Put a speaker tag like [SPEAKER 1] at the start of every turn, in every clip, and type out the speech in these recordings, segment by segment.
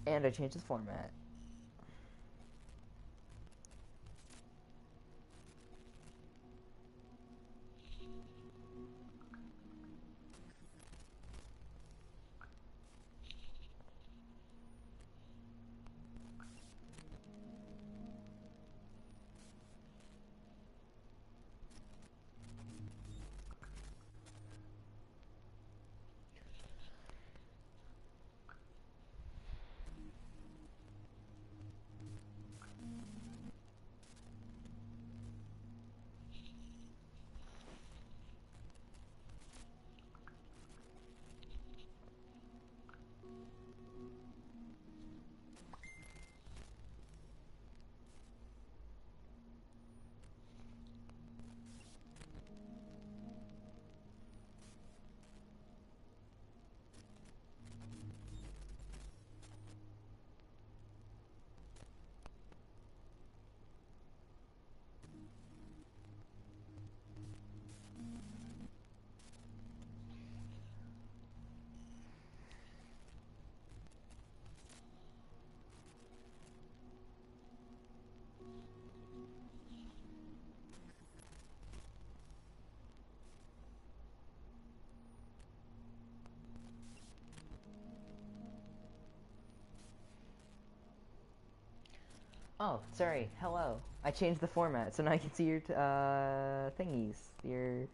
[SPEAKER 1] And I changed the format. Oh, sorry. Hello. I changed the format, so now I can see your thingies. Your.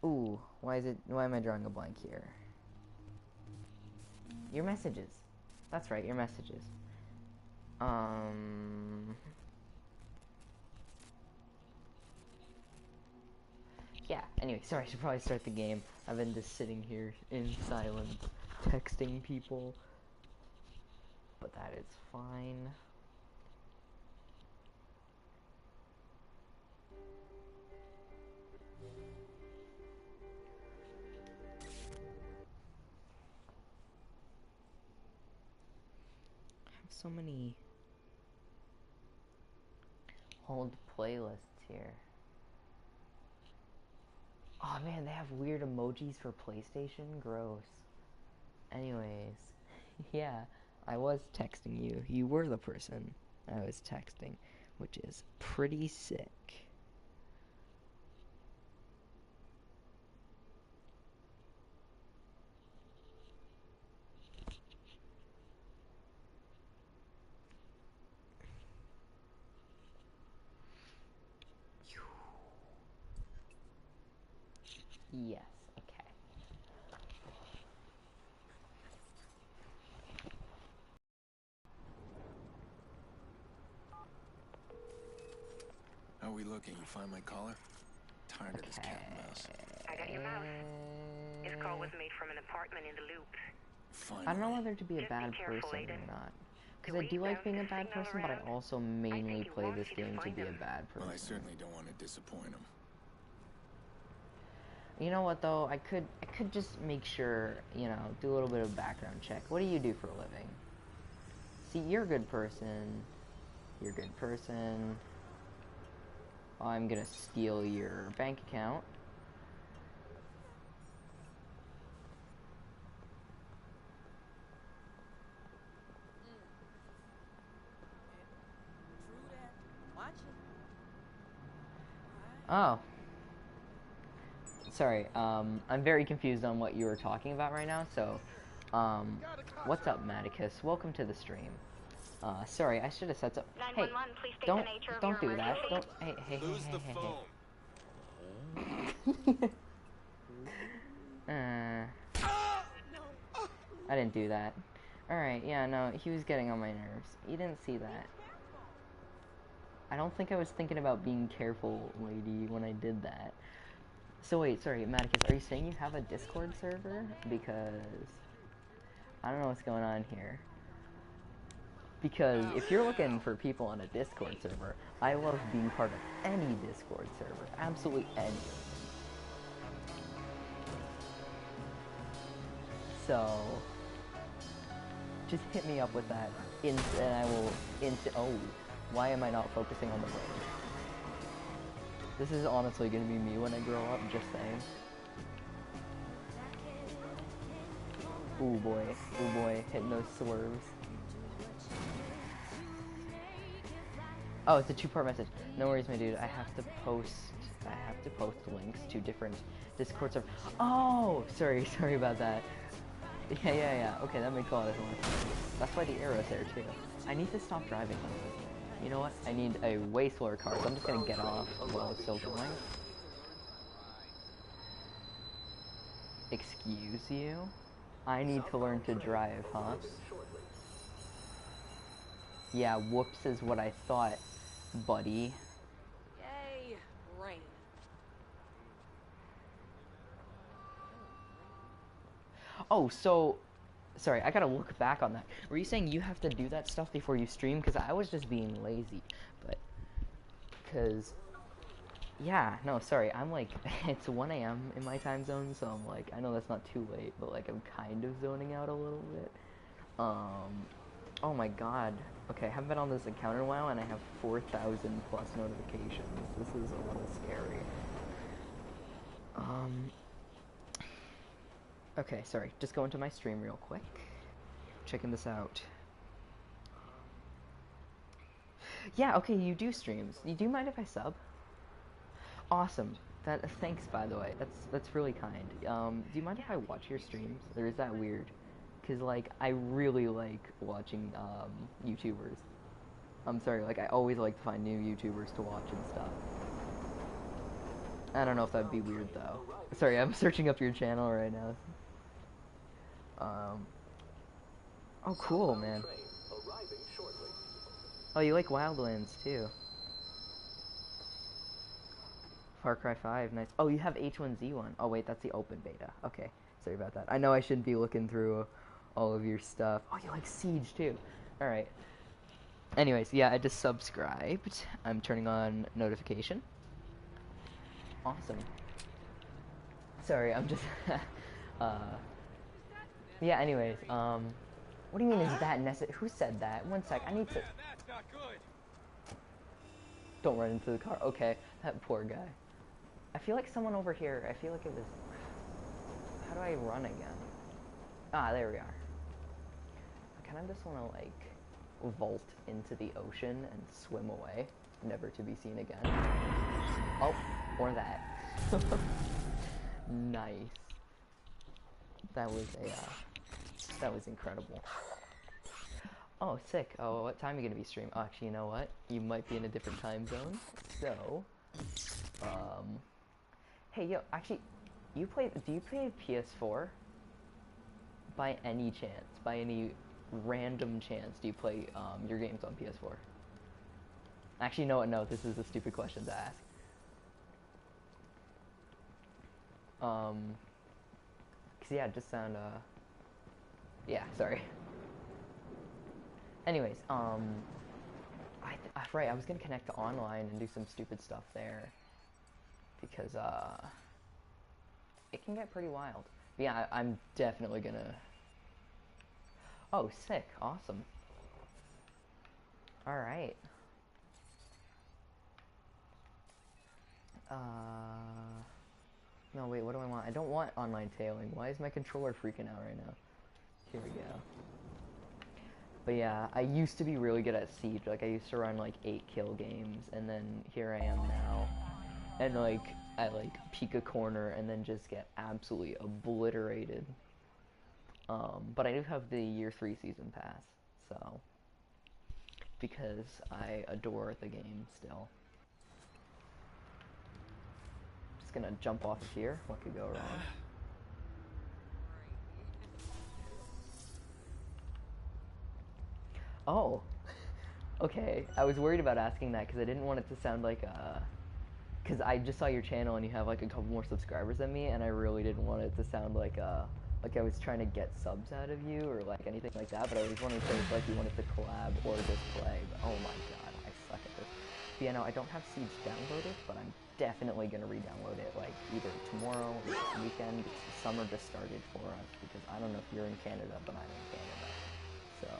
[SPEAKER 1] Ooh, why am I drawing a blank here? Your messages. That's right, your messages. Um. Yeah. Anyway, sorry. I should probably start the game. I've been just sitting here in silence, texting people, but that is fine. I have so many old playlists here. Oh man, they have weird emojis for PlayStation? Gross. Anyways, yeah, I was texting you. You were the person I was texting, which is pretty sick. Yes, okay.
[SPEAKER 2] How are we looking? You find my collar? Tired of this cat and mouse.
[SPEAKER 3] I got your mouse. This call was made from an apartment in the Loop.
[SPEAKER 2] Finally.
[SPEAKER 1] I don't know whether to be a
[SPEAKER 3] Just
[SPEAKER 1] bad
[SPEAKER 3] be careful,
[SPEAKER 1] person
[SPEAKER 3] Aiden.
[SPEAKER 1] or not.
[SPEAKER 3] The
[SPEAKER 1] Because I do like
[SPEAKER 3] waves
[SPEAKER 1] being a
[SPEAKER 3] bounce the
[SPEAKER 1] bad
[SPEAKER 3] signal
[SPEAKER 1] person, but I
[SPEAKER 3] around.
[SPEAKER 1] also
[SPEAKER 3] I
[SPEAKER 1] mainly
[SPEAKER 3] think he
[SPEAKER 1] play
[SPEAKER 3] wants
[SPEAKER 1] this
[SPEAKER 3] you to
[SPEAKER 1] game to
[SPEAKER 3] find
[SPEAKER 1] be a
[SPEAKER 3] them.
[SPEAKER 1] bad person.
[SPEAKER 2] Well, I certainly don't want to disappoint him.
[SPEAKER 1] You know what though? I could just make sure, do a little bit of background check. What do you do for a living? See, you're a good person. You're a good person. I'm gonna steal your bank account. Oh. Sorry, I'm very confused on what you were talking about right now, so, what's up, Maticus? Welcome to the stream. Sorry, I should have said so. Hey,
[SPEAKER 3] 911, please state
[SPEAKER 1] don't,
[SPEAKER 3] the nature of
[SPEAKER 1] don't
[SPEAKER 3] your
[SPEAKER 1] do that.
[SPEAKER 3] emergency.
[SPEAKER 1] Don't, hey,
[SPEAKER 4] Lose the phone.
[SPEAKER 1] I didn't do that. Alright, yeah, no, he was getting on my nerves. You didn't see that. I don't think I was thinking about being careful, lady, when I did that. So wait, sorry, Maticus, are you saying you have a Discord server? Because I don't know what's going on here. Because if you're looking for people on a Discord server, I love being part of any Discord server. Absolutely any. So, just hit me up with that, and I will, oh, why am I not focusing on the road? This is honestly gonna be me when I grow up, just saying. Ooh boy, hitting those swerves. Oh, it's a two-part message. No worries, my dude. I have to post links to different Discord servers. Oh, sorry, sorry about that. Yeah. Okay, that makes a lot of sense. That's why the arrow's there too. I need to stop driving like this. You know what? I need a way slower car, so I'm just gonna get off while it's still going. Excuse you? I need to learn to drive, huh? Yeah, whoops is what I thought, buddy.
[SPEAKER 4] Yay, rain.
[SPEAKER 1] Oh, so... Sorry, I gotta look back on that. Were you saying you have to do that stuff before you stream? Because I was just being lazy. But... Because... Yeah, no, sorry. I'm like... It's 1 a.m. in my time zone, so I'm like... I know that's not too late, but like I'm kind of zoning out a little bit. Oh my god. Okay, I haven't been on this account in a while, and I have 4,000 plus notifications. This is a little scary. Okay, sorry. Just go into my stream real quick. Checking this out. Yeah, okay, you do streams. You do mind if I sub? Awesome. Thanks, by the way. That's really kind. Do you mind if I watch your streams? Or is that weird? Because, like, I really like watching, YouTubers. I'm sorry, like, I always like to find new YouTubers to watch and stuff. I don't know if that'd be weird, though. Sorry, I'm searching up your channel right now. Oh, cool, man. Oh, you like Wildlands, too. Far Cry 5, nice. Oh, you have H1Z1. Oh, wait, that's the open beta. Okay, sorry about that. I know I shouldn't be looking through all of your stuff. Oh, you like Siege, too. Alright. Anyways, yeah, I just subscribed. I'm turning on notification. Awesome. Sorry, I'm just... Yeah, anyways, what do you mean, is that necessary? Who said that? One sec, I need to...
[SPEAKER 5] That's not good.
[SPEAKER 1] Don't run into the car. Okay, that poor guy. I feel like someone over here, I feel like it was... How do I run again? Ah, there we are. I kind of just want to, like, vault into the ocean and swim away, never to be seen again. Oh, or that. Nice. That was that was incredible. Oh, sick. Oh, what time are you gonna be streaming? Oh, actually, you know what? You might be in a different time zone. So, hey, yo, actually, do you play PS4? By any chance, by any random chance, do you play, your games on PS4? Actually, no, this is a stupid question to ask. Cause yeah, it just sound, yeah, sorry. Anyways, right, I was gonna connect to online and do some stupid stuff there. Because, it can get pretty wild. But yeah, I'm definitely gonna... Oh, sick, awesome. Alright. No, wait, what do I want? I don't want online tailing. Why is my controller freaking out right now? Here we go. But yeah, I used to be really good at Siege. Like, I used to run, like, 8-kill games, and then here I am now. And, like, I, like, peek a corner and then just get absolutely obliterated. But I do have the Year 3 Season Pass, so... Because I adore the game still. Just gonna jump off here. What could go wrong? Oh, okay. I was worried about asking that because I didn't want it to sound like because I just saw your channel and you have like a couple more subscribers than me, and I really didn't want it to sound like I was trying to get subs out of you or like anything like that. But I was wondering if it was like you wanted to collab or just play. But, oh my god, I suck at this. But yeah, no, I don't have Siege downloaded, but I'm definitely gonna re-download it like either tomorrow or this weekend. Because the summer just started for us. Because I don't know if you're in Canada, but I'm in Canada, so.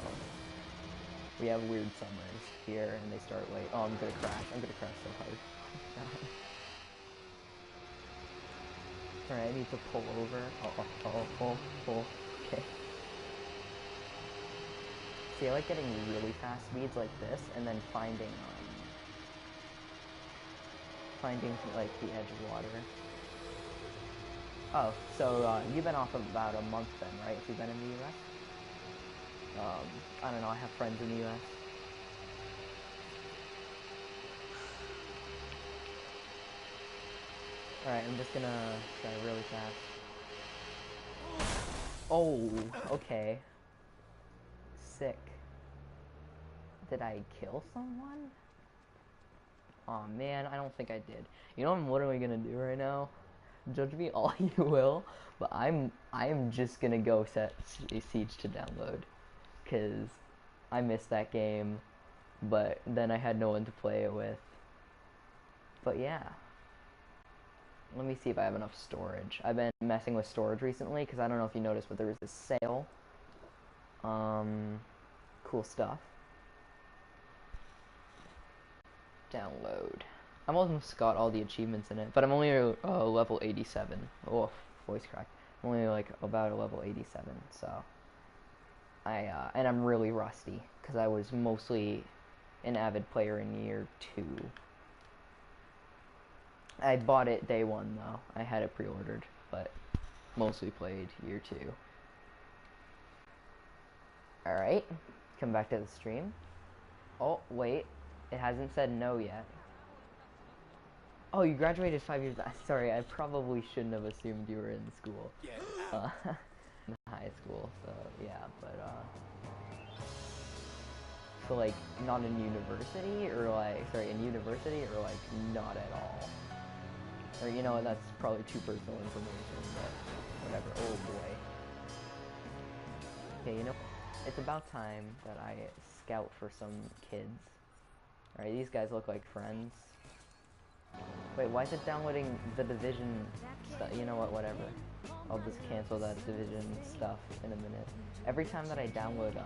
[SPEAKER 1] We have weird summers here, and they start late. Oh, I'm gonna crash. I'm gonna crash so hard. Alright, I need to pull over. Oh. Okay. See, I like getting really fast speeds like this, and then finding, finding like the edge of water. Oh, so you've been off about a month then, right? If you've been in the U.S. I don't know. I have friends in the U.S. All right, I'm just gonna try really fast. Oh, okay. Sick. Did I kill someone? Aw, man, I don't think I did. You know what I'm literally gonna do right now? Judge me all you will, but I am just gonna go set Siege to download, cause I missed that game, but then I had no one to play it with. But yeah, let me see if I have enough storage. I've been messing with storage recently, cause I don't know if you noticed, but there was this sale. Cool stuff. Download. I've almost got all the achievements in it, but I'm only level 87. Oh, voice crack. I'm only like about a level 87, so and I'm really rusty because I was mostly an avid player in year 2. I bought it day 1 though. I had it pre-ordered, but mostly played year 2. All right, come back to the stream. Oh wait, it hasn't said no yet. Oh, you graduated 5 years. Sorry, I probably shouldn't have assumed you were in school. In high school, so yeah, but so like not in university, or like, sorry, in university, or like not at all. Or you know what, that's probably too personal information, but whatever. Oh boy. Okay, you know, it's about time that I scout for some kids. Alright, these guys look like friends. Wait, why is it downloading the Division stuff? You know what, whatever. I'll just cancel that Division stuff in a minute. Every time that I download,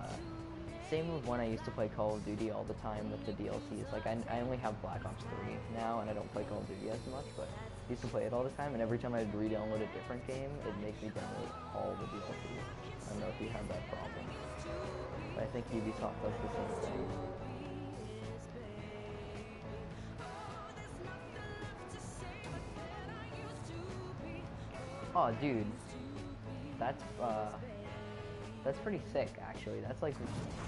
[SPEAKER 1] same with when I used to play Call of Duty all the time with the DLCs. Like, I only have Black Ops 3 now, and I don't play Call of Duty as much, but I used to play it all the time, and every time I'd re-download a different game, it makes me download all the DLCs. I don't know if you have that problem, but I think Ubisoft does the same thing. Oh, dude, that's pretty sick, actually. That's like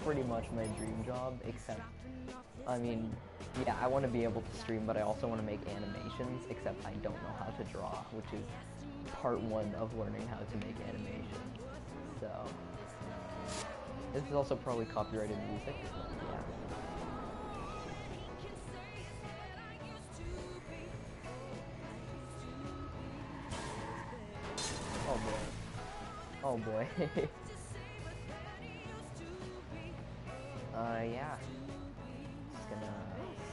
[SPEAKER 1] pretty much my dream job, except, I mean, yeah, I want to be able to stream, but I also want to make animations, except I don't know how to draw, which is part 1 of learning how to make animations. So, this is also probably copyrighted music, but yeah. Oh boy. Oh boy. Yeah. Just gonna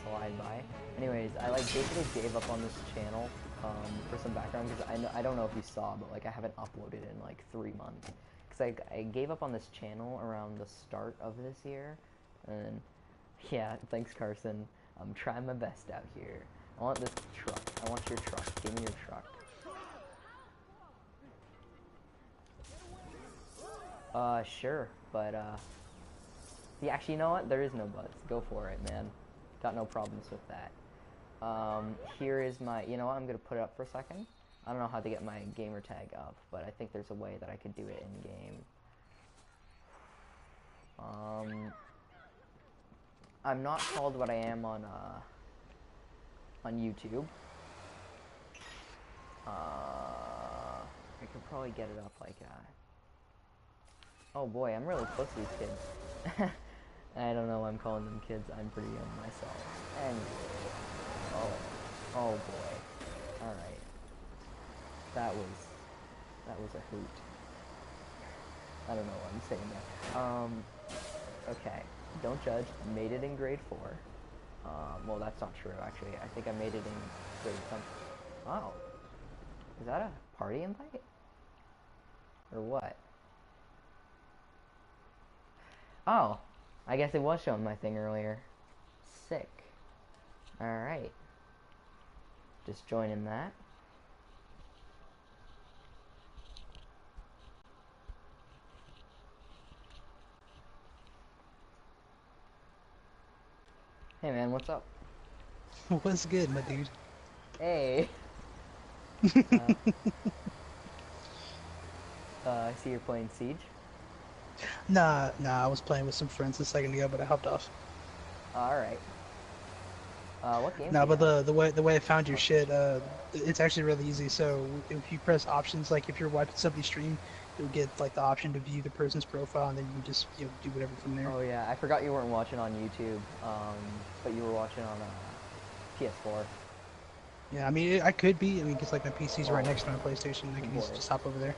[SPEAKER 1] slide by. Anyways, I like basically gave up on this channel for some background, because I don't know if you saw, but like I haven't uploaded in like 3 months. Because I gave up on this channel around the start of this year, and yeah, thanks Carson. I'm trying my best out here. I want this truck. I want your truck. Give me your truck. Sure, but, yeah, actually, you know what? There is no buts. Go for it, man. Got no problems with that. Here is my, you know what? I'm gonna put it up for a second. I don't know how to get my gamer tag up, but I think there's a way that I could do it in-game. I'm not called what I am on YouTube. I could probably get it up like, oh boy, I'm really close to these kids. I don't know why I'm calling them kids. I'm pretty young myself. And oh boy. All right. That was a hoot. I don't know why I'm saying that. Okay. Don't judge. Made it in grade 4. Well, that's not true actually. I think I made it in grade something. Oh. Is that a party invite? Or what? Oh, I guess it was showing my thing earlier. Sick. Alright. Just joining that. Hey man, what's up?
[SPEAKER 5] What's good, my dude?
[SPEAKER 1] Hey. I see you're playing Siege.
[SPEAKER 5] Nah, I was playing with some friends a second ago, but I hopped off.
[SPEAKER 1] All right. What games
[SPEAKER 5] No,
[SPEAKER 1] do you
[SPEAKER 5] but
[SPEAKER 1] have?
[SPEAKER 5] the way I found your
[SPEAKER 1] Oh,
[SPEAKER 5] shit, it's actually really easy. So if you press options, like if you're watching somebody stream, you'll get like the option to view the person's profile, and then you can just do whatever from there.
[SPEAKER 1] oh yeah, I forgot you weren't watching on YouTube, but you were watching on PS4.
[SPEAKER 5] Yeah, I mean I could be. I mean, because like my PC's right
[SPEAKER 1] Oh,
[SPEAKER 5] next to my PlayStation, I
[SPEAKER 1] oh
[SPEAKER 5] can
[SPEAKER 1] boy.
[SPEAKER 5] just hop over there.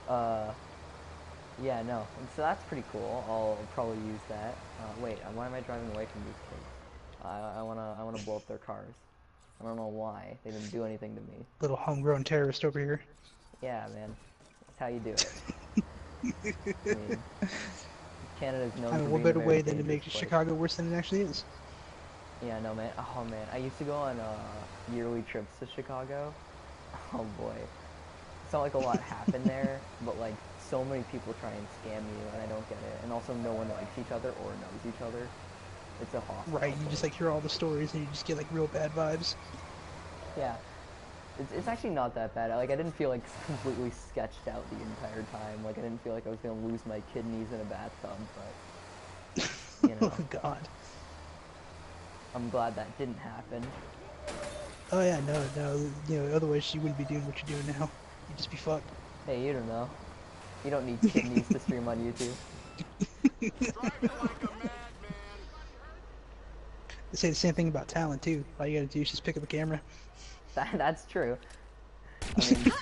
[SPEAKER 1] Uh, yeah, no. And so that's pretty cool. I'll probably use that. Wait, why am I driving away from these kids? I wanna blow up their cars. I don't know why. They didn't do anything to me.
[SPEAKER 5] Little homegrown terrorist over here.
[SPEAKER 1] Yeah, man. That's how you do it. I mean, Canada's
[SPEAKER 5] I
[SPEAKER 1] known
[SPEAKER 5] mean,
[SPEAKER 1] for
[SPEAKER 5] what
[SPEAKER 1] being a
[SPEAKER 5] better
[SPEAKER 1] very
[SPEAKER 5] way than to
[SPEAKER 1] dangerous
[SPEAKER 5] make
[SPEAKER 1] place.
[SPEAKER 5] Chicago worse than it actually is?
[SPEAKER 1] Yeah, no, man. Oh, man. I used to go on yearly trips to Chicago. Oh, boy. It's not like a lot happened there, but, like, so many people try and scam you, and I don't get it. And also, no one likes each other or knows each other. It's a
[SPEAKER 5] Right,
[SPEAKER 1] hostile
[SPEAKER 5] you just
[SPEAKER 1] place.
[SPEAKER 5] like hear all the stories and you just get like real bad vibes.
[SPEAKER 1] Yeah. It's actually not that bad. Like, I didn't feel, like, completely sketched out the entire time. Like, I didn't feel like I was going to lose my kidneys in a bathtub, but, you
[SPEAKER 5] Oh
[SPEAKER 1] know,
[SPEAKER 5] God.
[SPEAKER 1] I'm glad that didn't happen.
[SPEAKER 5] Oh yeah, no. Otherwise you wouldn't be doing what you're doing now. You'd just be fucked.
[SPEAKER 1] Hey, you don't know. You don't need kidneys to stream on YouTube.
[SPEAKER 5] They say the same thing about talent too. All you gotta do is just pick up a camera.
[SPEAKER 1] That's true. I mean,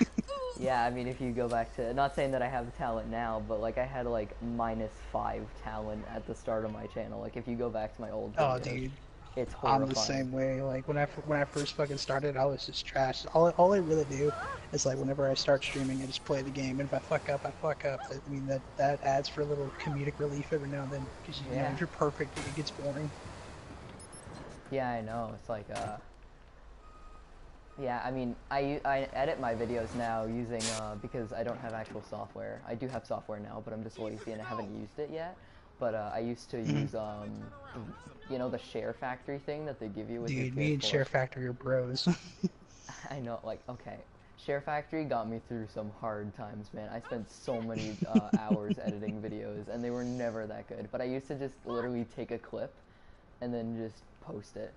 [SPEAKER 1] yeah, I mean, if you go back to, not saying that I have talent now, but like I had like -5 talent at the start of my channel. Like if you go back to my old
[SPEAKER 5] Oh
[SPEAKER 1] videos,
[SPEAKER 5] dude,
[SPEAKER 1] it's
[SPEAKER 5] I'm the
[SPEAKER 1] horrifying.
[SPEAKER 5] same way. Like when I first fucking started, I was just trash. All I really do is like whenever I start streaming, I just play the game, and if I fuck up, I fuck up. I mean that adds for a little comedic relief every now and then. Because
[SPEAKER 1] Yeah,
[SPEAKER 5] if you're perfect, it gets boring.
[SPEAKER 1] yeah, I know. It's like, yeah, I mean, I edit my videos now using, because I don't have actual software. I do have software now, but I'm just lazy and I haven't used it yet. But I used to
[SPEAKER 5] Mhm.
[SPEAKER 1] use, you know, the Share Factory thing that they give you with your
[SPEAKER 5] Dude, me and
[SPEAKER 1] PS4.
[SPEAKER 5] Share Factory are bros.
[SPEAKER 1] I know, like, okay. Share Factory got me through some hard times, man. I spent so many hours editing videos, and they were never that good. But I used to just literally take a clip and then just post it.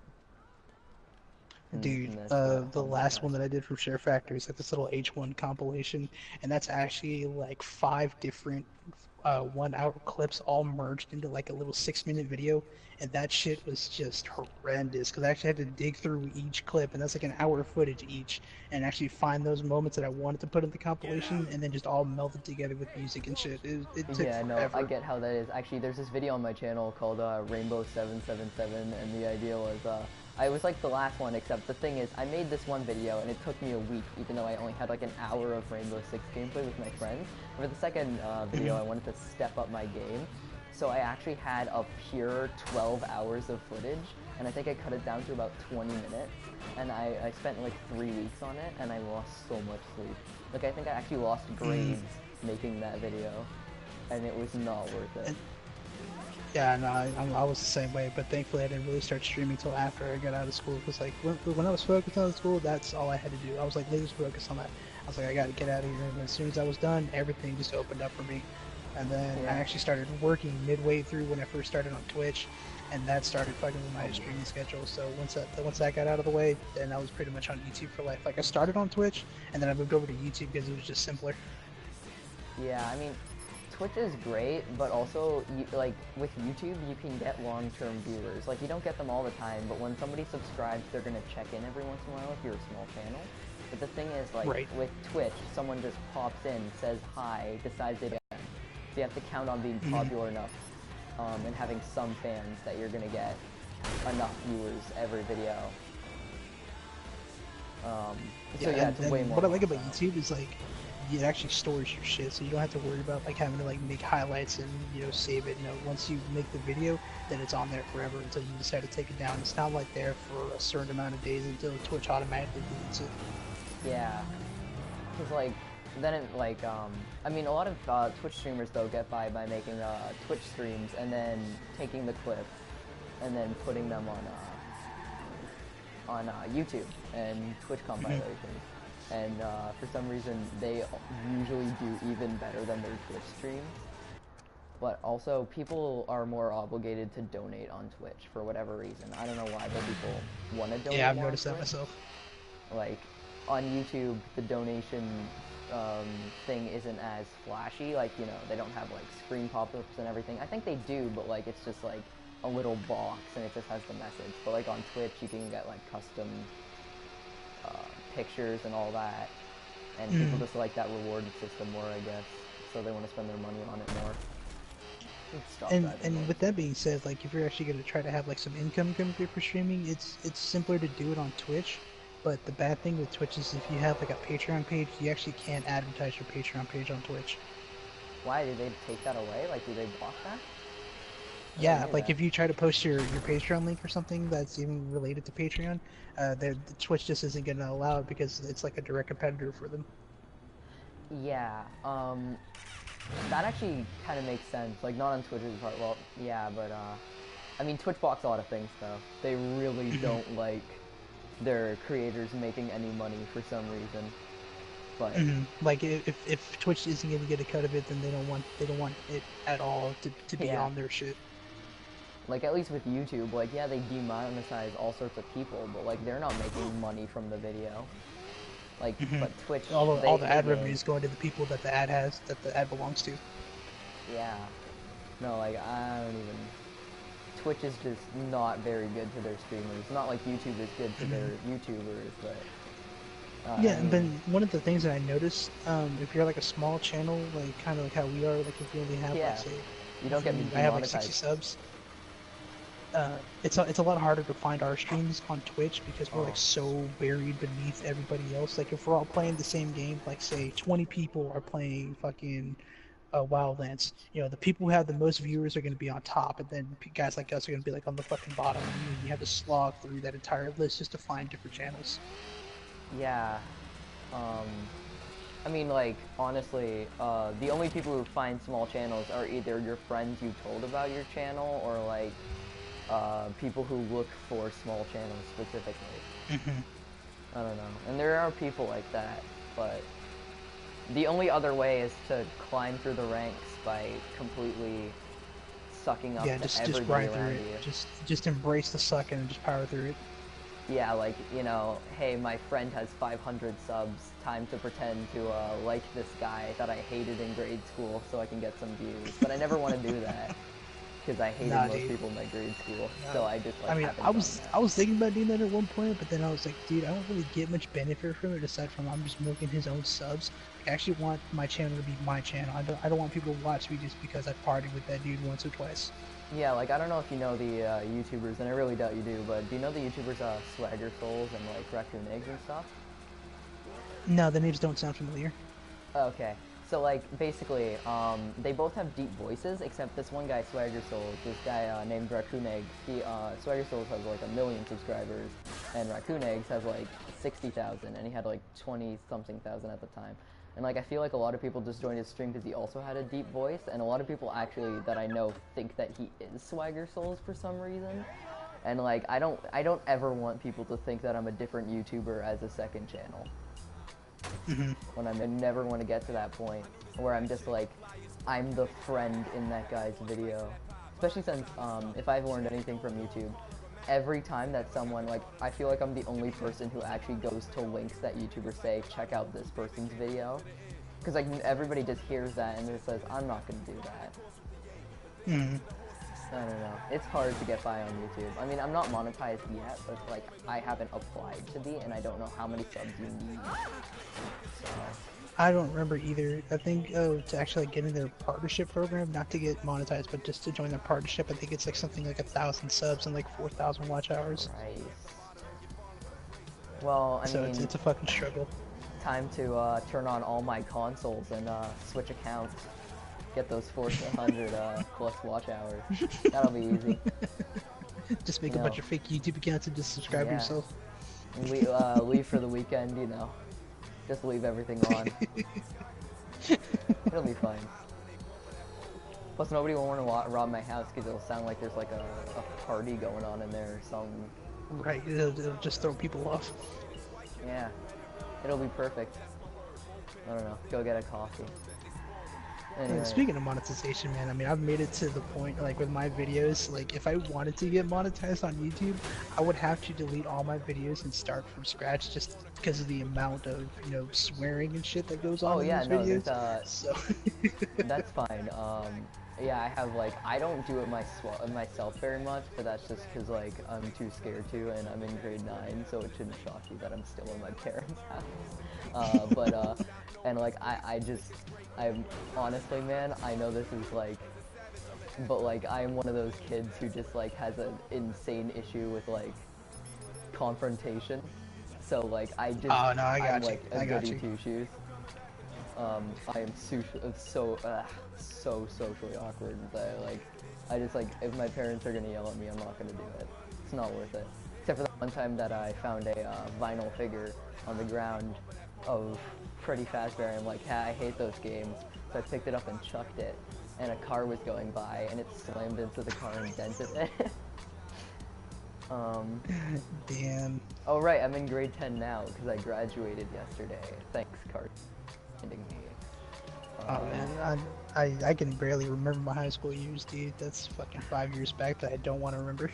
[SPEAKER 5] Dude,
[SPEAKER 1] And that's what,
[SPEAKER 5] the
[SPEAKER 1] oh my
[SPEAKER 5] last
[SPEAKER 1] gosh.
[SPEAKER 5] one that I did from Share Factory is like this little H1 compilation, and that's actually like 5 different 1 hour clips all merged into like a little 6 minute video, and that shit was just horrendous because I actually had to dig through each clip, and that's like an hour of footage each, and actually find those moments that I wanted to put in the compilation, and then just all meld it together with music and shit. It took
[SPEAKER 1] Yeah, no, I
[SPEAKER 5] forever.
[SPEAKER 1] get how that is. Actually, there's this video on my channel called Rainbow 777, and the idea was, I was like the last one, except the thing is, I made this one video, and it took me a week, even though I only had like an hour of Rainbow Six gameplay with my friends. For the second video,
[SPEAKER 5] Mhm.
[SPEAKER 1] I wanted to step up my game, so I actually had a pure 12 hours of footage, and I think I cut it down to about 20 minutes, and I spent like 3 weeks on it, and I lost so much sleep. Like, I think I actually lost
[SPEAKER 5] Mm.
[SPEAKER 1] grades making that video, and it was not worth it.
[SPEAKER 5] And yeah, no, I was the same way, but thankfully I didn't really start streaming until after I got out of school. Because like when I was focused on school, that's all I had to do. I was like laser focused on that. I was like, I got to get out of here. And as soon as I was done, everything just opened up for me. And then I
[SPEAKER 1] Yeah.
[SPEAKER 5] actually started working midway through when I first started on Twitch, and that started fucking with my streaming schedule. So once that got out of the way, then I was pretty much on YouTube for life. Like I started on Twitch, and then I moved over to YouTube because it was just simpler.
[SPEAKER 1] Yeah, I mean, Twitch is great, but also, like, with YouTube, you can get long-term viewers. Like, you don't get them all the time, but when somebody subscribes, they're gonna check in every once in a while if you're a small channel. But the thing is, like,
[SPEAKER 5] Right.
[SPEAKER 1] with Twitch, someone just pops in, says hi, decides they don't. So you have to count on being
[SPEAKER 5] Mhm.
[SPEAKER 1] popular enough, and having some fans that you're gonna get enough viewers every video. Um, so
[SPEAKER 5] Yeah,
[SPEAKER 1] yeah,
[SPEAKER 5] and,
[SPEAKER 1] it's way
[SPEAKER 5] and
[SPEAKER 1] more
[SPEAKER 5] what I like about
[SPEAKER 1] hostile.
[SPEAKER 5] YouTube is like it actually stores your shit, so you don't have to worry about like having to like make highlights and save it. Once you make the video, then it's on there forever until you decide to take it down. It's not like there for a certain amount of days until Twitch automatically deletes it.
[SPEAKER 1] Yeah. Cause like, then it like, I mean, a lot of Twitch streamers though get by making Twitch streams and then taking the clip and then putting them on on YouTube and TwitchCon violations, and for some reason they usually do even better than their Twitch streams. But also, people are more obligated to donate on Twitch for whatever reason. I don't know why, but people want to donate.
[SPEAKER 5] Yeah, I've
[SPEAKER 1] more on
[SPEAKER 5] noticed that
[SPEAKER 1] Twitch.
[SPEAKER 5] myself.
[SPEAKER 1] Like, on YouTube, the donation thing isn't as flashy. Like, you know, they don't have like screen pop-ups and everything. I think they do, but like it's just like a little box and it just has the message. But like on Twitch, you can get like custom pictures and all that. And people just like that reward system more, I guess. So they want to spend their money on it more.
[SPEAKER 5] And with that being said, like if you're actually going to try to have like some income coming through for streaming, it's simpler to do it on Twitch. But the bad thing with Twitch is if you have like a Patreon page, you actually can't advertise your Patreon page on Twitch.
[SPEAKER 1] Why did they take that away? Like, do they block that?
[SPEAKER 5] Yeah, like if you try to post your Patreon link or something that's even related to Patreon, the Twitch just isn't going to allow it because it's like a direct competitor for them.
[SPEAKER 1] Yeah, that actually kind of makes sense. Like, not on Twitch's part. Well, yeah, but I mean, Twitch blocks a lot of things, though. They really don't like their creators making any money for some reason. But
[SPEAKER 5] like if Twitch isn't going to get a cut of it, then they don't want it at all to be on their shit.
[SPEAKER 1] Like, at least with YouTube, like, yeah, they demonetize all sorts of people, but like they're not making money from the video. Like, but Twitch,
[SPEAKER 5] all the ad revenues going to the people that the ad belongs to.
[SPEAKER 1] Yeah. No, like, I don't even... Twitch is just not very good to their streamers. Not like YouTube is good to their YouTubers, but...
[SPEAKER 5] yeah, but one of the things that I noticed, if you're like a small channel, like kind of like how we are, like if you only have, like, say...
[SPEAKER 1] You don't get
[SPEAKER 5] I have like 60 subs. It's a lot harder to find our streams on Twitch because we're like so buried beneath everybody else. Like if we're all playing the same game, like say 20 people are playing fucking Wildlands, you know, the people who have the most viewers are going to be on top, and then guys like us are going to be like on the fucking bottom. And you have to slog through that entire list just to find different channels.
[SPEAKER 1] Yeah. I mean, like, honestly, the only people who find small channels are either your friends you told about your channel or like people who look for small channels specifically. I don't know. And there are people like that, but the only other way is to climb through the ranks by completely sucking up to
[SPEAKER 5] just
[SPEAKER 1] everybody
[SPEAKER 5] grind through
[SPEAKER 1] around
[SPEAKER 5] it.
[SPEAKER 1] you.
[SPEAKER 5] Just embrace the sucking and just power through it.
[SPEAKER 1] Yeah, like, you know, hey, my friend has 500 subs, time to pretend to like this guy that I hated in grade school so I can get some views. But I never want to do that. Because I hated most people in my grade school, so I just like.
[SPEAKER 5] I mean, I was thinking about doing that at one point, but then I was like, dude, I don't really get much benefit from it aside from I'm just milking his own subs. I actually want my channel to be my channel. I don't want people to watch me just because I partied with that dude once or twice.
[SPEAKER 1] Yeah, like I don't know if you know the YouTubers, and I really doubt you do, but do you know the YouTubers Swagger Souls and like Raccoon Eggs and stuff?
[SPEAKER 5] No, the names don't sound familiar.
[SPEAKER 1] Okay. So, like, basically, they both have deep voices, except this one guy, Swagger Souls, this guy named Raccoon Eggs, Swagger Souls has, like, 1 million subscribers, and Raccoon Eggs has, like, 60,000, and he had, like, 20-something thousand at the time. And, like, I feel like a lot of people just joined his stream because he also had a deep voice, and a lot of people actually, that I know, think that he is Swagger Souls for some reason. And, like, I don't ever want people to think that I'm a different YouTuber as a second channel. When I never want to get to that point where I'm just like, I'm the friend in that guy's video. Especially since, if I've learned anything from YouTube, every time that someone, like, I feel like I'm the only person who actually goes to links that YouTubers say, check out this person's video. Because, like, everybody just hears that and just says, I'm not going to do that. I don't know. It's hard to get by on YouTube. I mean, I'm not monetized yet, but, like, I haven't applied to be, and I don't know how many subs you need. So.
[SPEAKER 5] I don't remember either. I think to actually get in their partnership program, not to get monetized, but just to join their partnership, I think it's like something like 1,000 subs and like 4,000 watch hours.
[SPEAKER 1] Right. Well, I mean,
[SPEAKER 5] it's a fucking struggle.
[SPEAKER 1] Time to turn on all my consoles and switch accounts. Get those 400 plus watch hours. That'll be easy.
[SPEAKER 5] Just make a bunch of fake YouTube accounts and just subscribe yourself.
[SPEAKER 1] Leave for the weekend, you know. Just leave everything on. It'll be fine. Plus, nobody will want to rob my house because it'll sound like there's like a party going on in there or something.
[SPEAKER 5] Right, it'll just throw people off.
[SPEAKER 1] Yeah, it'll be perfect. I don't know. Go get a coffee. Anyway.
[SPEAKER 5] Speaking of monetization, man, I mean, I've made it to the point, like, with my videos, like, if I wanted to get monetized on YouTube, I would have to delete all my videos and start from scratch just because of the amount of, you know, swearing and shit that goes on in those videos. So...
[SPEAKER 1] That's fine. Yeah, I have, like, I don't do it myself very much, but that's just because, like, I'm too scared to, and I'm in grade 9, so it shouldn't shock you that I'm still in my parents' house. And, like, I'm, honestly, man, I know this is, like, but, like, I am one of those kids who just, like, has an insane issue with, like, confrontation. So, like, I'm like a goody two-shoes. I am so socially awkward that, like, I just, like, if my parents are gonna yell at me, I'm not gonna do it. It's not worth it. Except for the one time that I found a vinyl figure on the ground of Freddy Fazbear. I'm like, I hate those games. So I picked it up and chucked it, and a car was going by, and it slammed into the car and dented it.
[SPEAKER 5] Damn.
[SPEAKER 1] Oh right, I'm in grade 10 now because I graduated yesterday. Thanks, Cart. Me.
[SPEAKER 5] Oh man, I can barely remember my high school years, dude. That's fucking 5 years back that I don't want to remember.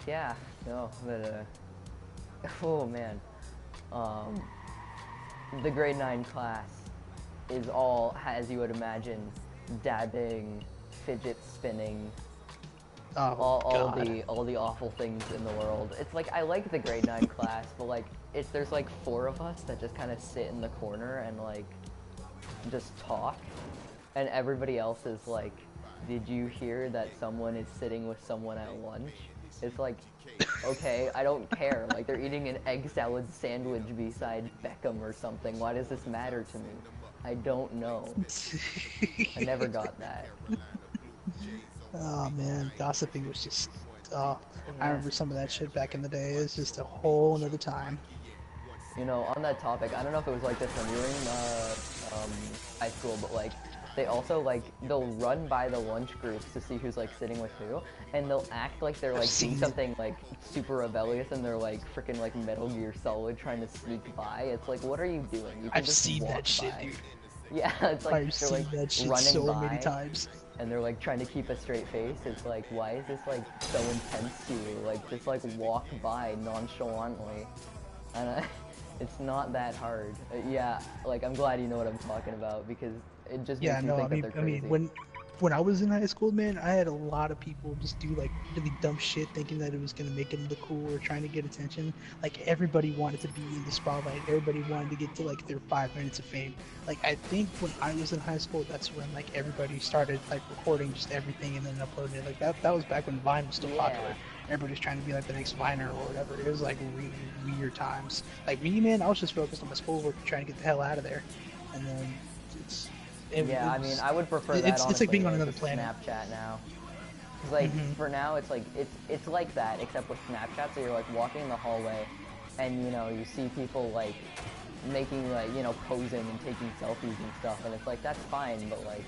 [SPEAKER 1] Yeah, no, but oh man, the grade 9 class is all, as you would imagine, dabbing, fidget spinning, all the awful things in the world. It's like, I like the grade 9 class, but like, there's like 4 of us that just kind of sit in the corner and like just talk, and everybody else is like, did you hear that someone is sitting with someone at lunch? It's like, okay, I don't care. Like, they're eating an egg salad sandwich beside Beckham or something. Why does this matter to me? I don't know. I never got that.
[SPEAKER 5] Oh man, gossiping was just, I
[SPEAKER 1] Yeah.
[SPEAKER 5] remember some of that shit back in the day. It's just a whole another time.
[SPEAKER 1] You know, on that topic, I don't know if it was like this when you were in high school, but like, they also, like, they'll run by the lunch groups to see who's, like, sitting with who, and they'll act like they're, like, doing something, like, super rebellious, and they're, like, freaking, like, Metal Gear Solid trying to sneak by. It's like, what are you doing? You can
[SPEAKER 5] I've
[SPEAKER 1] just
[SPEAKER 5] seen
[SPEAKER 1] walk
[SPEAKER 5] that shit,
[SPEAKER 1] by.
[SPEAKER 5] dude.
[SPEAKER 1] Yeah, it's like,
[SPEAKER 5] I've
[SPEAKER 1] they're,
[SPEAKER 5] seen
[SPEAKER 1] like,
[SPEAKER 5] that shit
[SPEAKER 1] running
[SPEAKER 5] so
[SPEAKER 1] by,
[SPEAKER 5] many times.
[SPEAKER 1] and they're, like, trying to keep a straight face. It's like, why is this, like, so intense to you? Like, just, like, walk by nonchalantly. And it's not that hard. Yeah, like, I'm glad you know what I'm talking about, because it just makes me think that they're crazy.
[SPEAKER 5] When I was in high school, man, I had a lot of people just do like really dumb shit, thinking that it was gonna make them look cool or trying to get attention. Like, everybody wanted to be in the spotlight. Everybody wanted to get to like their 5 minutes of fame. Like, I think when I was in high school, that's when like everybody started like recording just everything and then uploading it. Like that was back when Vine was still popular. Everybody was trying to be like the next Viner or whatever. It was like really weird times. Like me, man, I was just focused on my schoolwork and trying to get the hell out of there. And then
[SPEAKER 1] I mean, I would prefer that, honestly,
[SPEAKER 5] it's like being on another planet.
[SPEAKER 1] Snapchat now. Cause like, for now, it's like, it's like that, except with Snapchat, so you're like walking in the hallway, and you know, you see people like, making like, you know, posing and taking selfies and stuff, and it's like, that's fine, but like,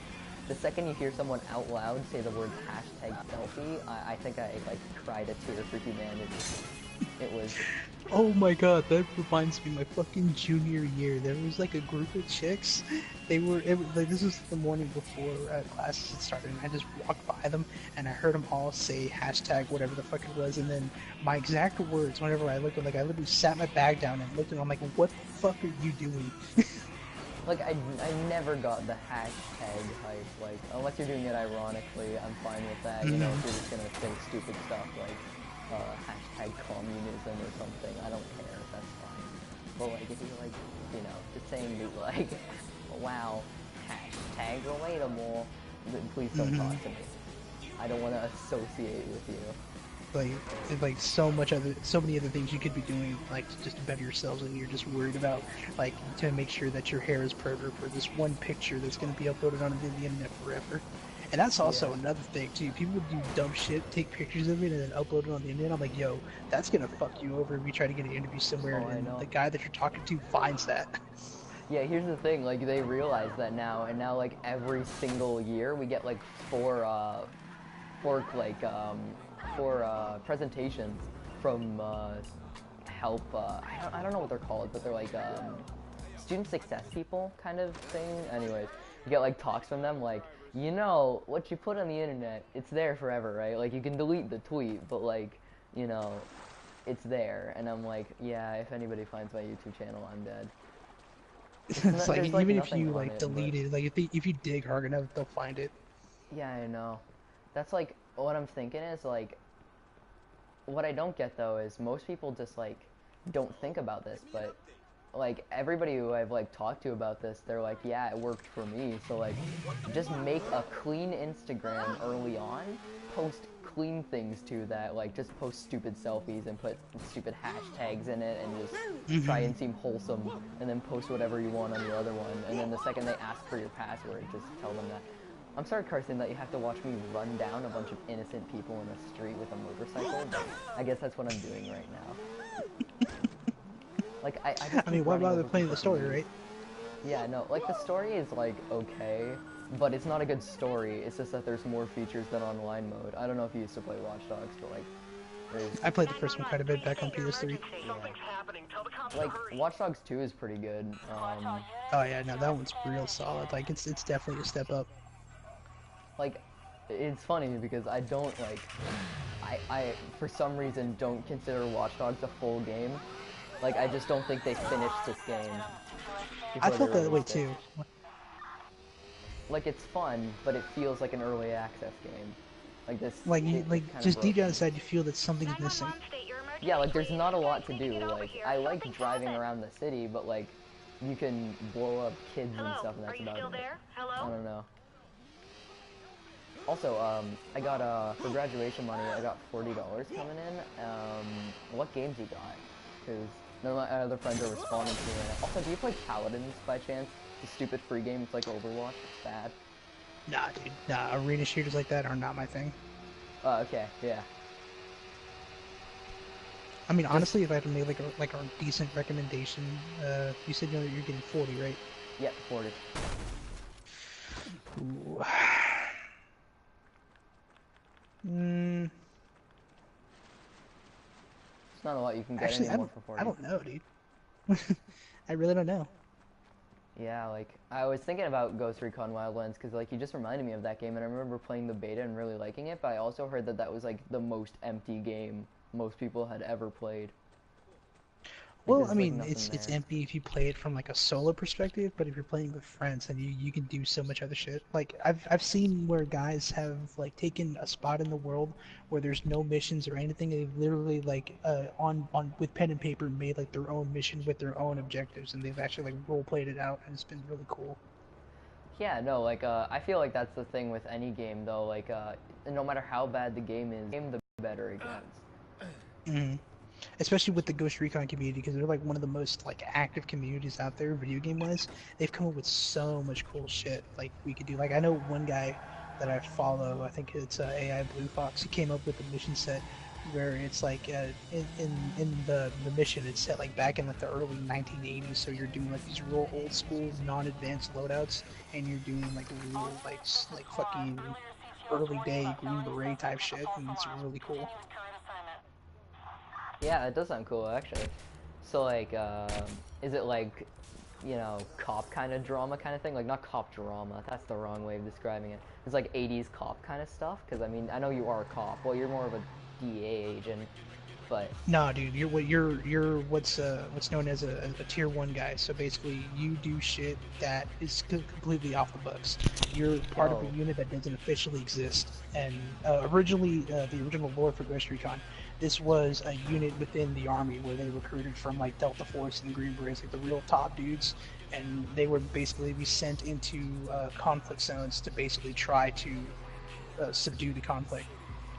[SPEAKER 1] the second you hear someone out loud say the word #selfie, I think I like cried a tear for humanity. It was...
[SPEAKER 5] Oh my god, that reminds me, my fucking junior year, there was like a group of chicks, like, this was the morning before classes had started, and I just walked by them, and I heard them all say whatever the fuck it was, and then my exact words, whenever I looked, like, I literally sat my bag down and looked at them, I'm like, what the fuck are you doing?
[SPEAKER 1] Like, I never got the hashtag hype, like, unless you're doing it ironically, I'm fine with that, you know, if you're just gonna say stupid stuff, like, hashtag communism or something, I don't care, that's fine. But like, if you're like, you know, just saying like, wow, hashtag relatable, then please don't talk to me. I don't want to associate with you.
[SPEAKER 5] Like so many other things you could be doing, like, just to better yourselves, and you're just worried about, like, to make sure that your hair is perfect for this one picture that's going to be uploaded onto the internet forever. And that's also another thing too. People do dumb shit, take pictures of it, and then upload it on the internet. I'm like, yo, that's gonna fuck you over if you try to get an interview somewhere, and the guy that you're talking to finds that.
[SPEAKER 1] Yeah, here's the thing. Like, they realize that now, and now like every single year we get like four presentations from help. I don't know what they're called, but they're like student success people kind of thing. Anyways, you get like talks from them like, you know, what you put on the internet, it's there forever, right? Like you can delete the tweet, but like, you know, it's there. And I'm like, yeah, if anybody finds my YouTube channel, I'm dead.
[SPEAKER 5] It's like
[SPEAKER 1] There's, like,
[SPEAKER 5] even if
[SPEAKER 1] nothing
[SPEAKER 5] you
[SPEAKER 1] on
[SPEAKER 5] like
[SPEAKER 1] it,
[SPEAKER 5] delete
[SPEAKER 1] but-
[SPEAKER 5] it, like if you dig hard enough, they'll find it.
[SPEAKER 1] Yeah, I know. That's like what I'm thinking is like what I don't get though is most people just like don't think about this, but like everybody who I've like talked to about this, they're like, yeah, it worked for me. So like just make a clean Instagram early on, post clean things to that, like just post stupid selfies and put stupid hashtags in it and just try and seem wholesome, and then post whatever you want on your other one, and then the second they ask for your password, just tell them that. I'm sorry, Carson, that you have to watch me run down a bunch of innocent people in the street with a motorcycle, but I guess that's what I'm doing right now. Like, I just
[SPEAKER 5] I mean,
[SPEAKER 1] keep
[SPEAKER 5] why
[SPEAKER 1] running
[SPEAKER 5] bother
[SPEAKER 1] over
[SPEAKER 5] playing the
[SPEAKER 1] people.
[SPEAKER 5] story, right?
[SPEAKER 1] Yeah, no, like, the story is, like, okay, but it's not a good story. It's just that there's more features than online mode. I don't know if you used to play Watch Dogs, but, like, there's...
[SPEAKER 5] I played the first one quite a bit back on PS3.
[SPEAKER 1] Like, Watch Dogs 2 is pretty good.
[SPEAKER 5] Oh yeah, no, that one's real solid. Like it's definitely a step up.
[SPEAKER 1] Like, it's funny because I don't, like, I for some reason don't consider Watch Dogs a full game. Like, I just don't think they finished this game.
[SPEAKER 5] I
[SPEAKER 1] before
[SPEAKER 5] felt
[SPEAKER 1] they
[SPEAKER 5] that way
[SPEAKER 1] released it.
[SPEAKER 5] too.
[SPEAKER 1] Like, it's fun, but it feels like an early access game. Like this.
[SPEAKER 5] Like you,
[SPEAKER 1] it
[SPEAKER 5] like
[SPEAKER 1] kinda
[SPEAKER 5] just deep
[SPEAKER 1] broke
[SPEAKER 5] down
[SPEAKER 1] me.
[SPEAKER 5] inside, you feel that something's missing.
[SPEAKER 1] Yeah, like there's not a lot to do. Like, I like driving around the city, but like, you can blow up kids and stuff, and that's about it. I don't know. Also, I got for graduation money, I got $40 coming in. What games you got? Because none of my other friends are responding to me right now. Also, do you play Paladins by chance? The stupid free game, it's like Overwatch. It's bad.
[SPEAKER 5] Nah, dude. Nah, arena shooters like that are not my thing.
[SPEAKER 1] Oh, okay, yeah.
[SPEAKER 5] I mean, honestly, if I had to make like a decent recommendation, you said you're getting 40, right?
[SPEAKER 1] Yeah, 40.
[SPEAKER 5] Ooh. Mm,
[SPEAKER 1] It's not a lot you can get
[SPEAKER 5] actually,
[SPEAKER 1] anymore for 40.
[SPEAKER 5] I don't know, dude. I really don't know.
[SPEAKER 1] Yeah, like, I was thinking about Ghost Recon Wildlands because, like, you just reminded me of that game, and I remember playing the beta and really liking it, but I also heard that that was, like, the most empty game most people had ever played. Like,
[SPEAKER 5] Well,
[SPEAKER 1] there's,
[SPEAKER 5] I
[SPEAKER 1] like,
[SPEAKER 5] mean,
[SPEAKER 1] nothing
[SPEAKER 5] it's
[SPEAKER 1] there.
[SPEAKER 5] empty if you play it from like a solo perspective, but if you're playing with friends, then you can do so much other shit. Like I've seen where guys have like taken a spot in the world where there's no missions or anything. They've literally like on with pen and paper made like their own mission with their own objectives, and they've actually like role played it out, and it's been really cool.
[SPEAKER 1] Yeah, no, like, I feel like that's the thing with any game, though. Like, no matter how bad the game is, the better it gets.
[SPEAKER 5] Hmm. Especially with the Ghost Recon community, because they're like one of the most like active communities out there, video game wise. They've come up with so much cool shit. Like we could do. Like I know one guy that I follow. I think it's AI Blue Fox. He came up with a mission set where it's like in the mission it's set like back in like the early 1980s. So you're doing like these real old school non-advanced loadouts, and you're doing like real like fucking early day Green Beret type shit, and it's really cool.
[SPEAKER 1] Yeah, it does sound cool, actually. So, like, is it like, you know, cop kind of drama kind of thing? Like, not cop drama, that's the wrong way of describing it. It's like 80s cop kind of stuff? Because, I mean, I know you are a cop. Well, you're more of a DEA agent, but...
[SPEAKER 5] No, dude, you're what's known as a tier 1 guy. So basically, you do shit that is completely off the books. You're part of
[SPEAKER 1] Oh.
[SPEAKER 5] a unit that doesn't officially exist. And originally, the original lore for Ghost Recon, this was a unit within the army where they recruited from like Delta Force and Green Berets, like the real top dudes, and they would basically be sent into conflict zones to basically try to subdue the conflict.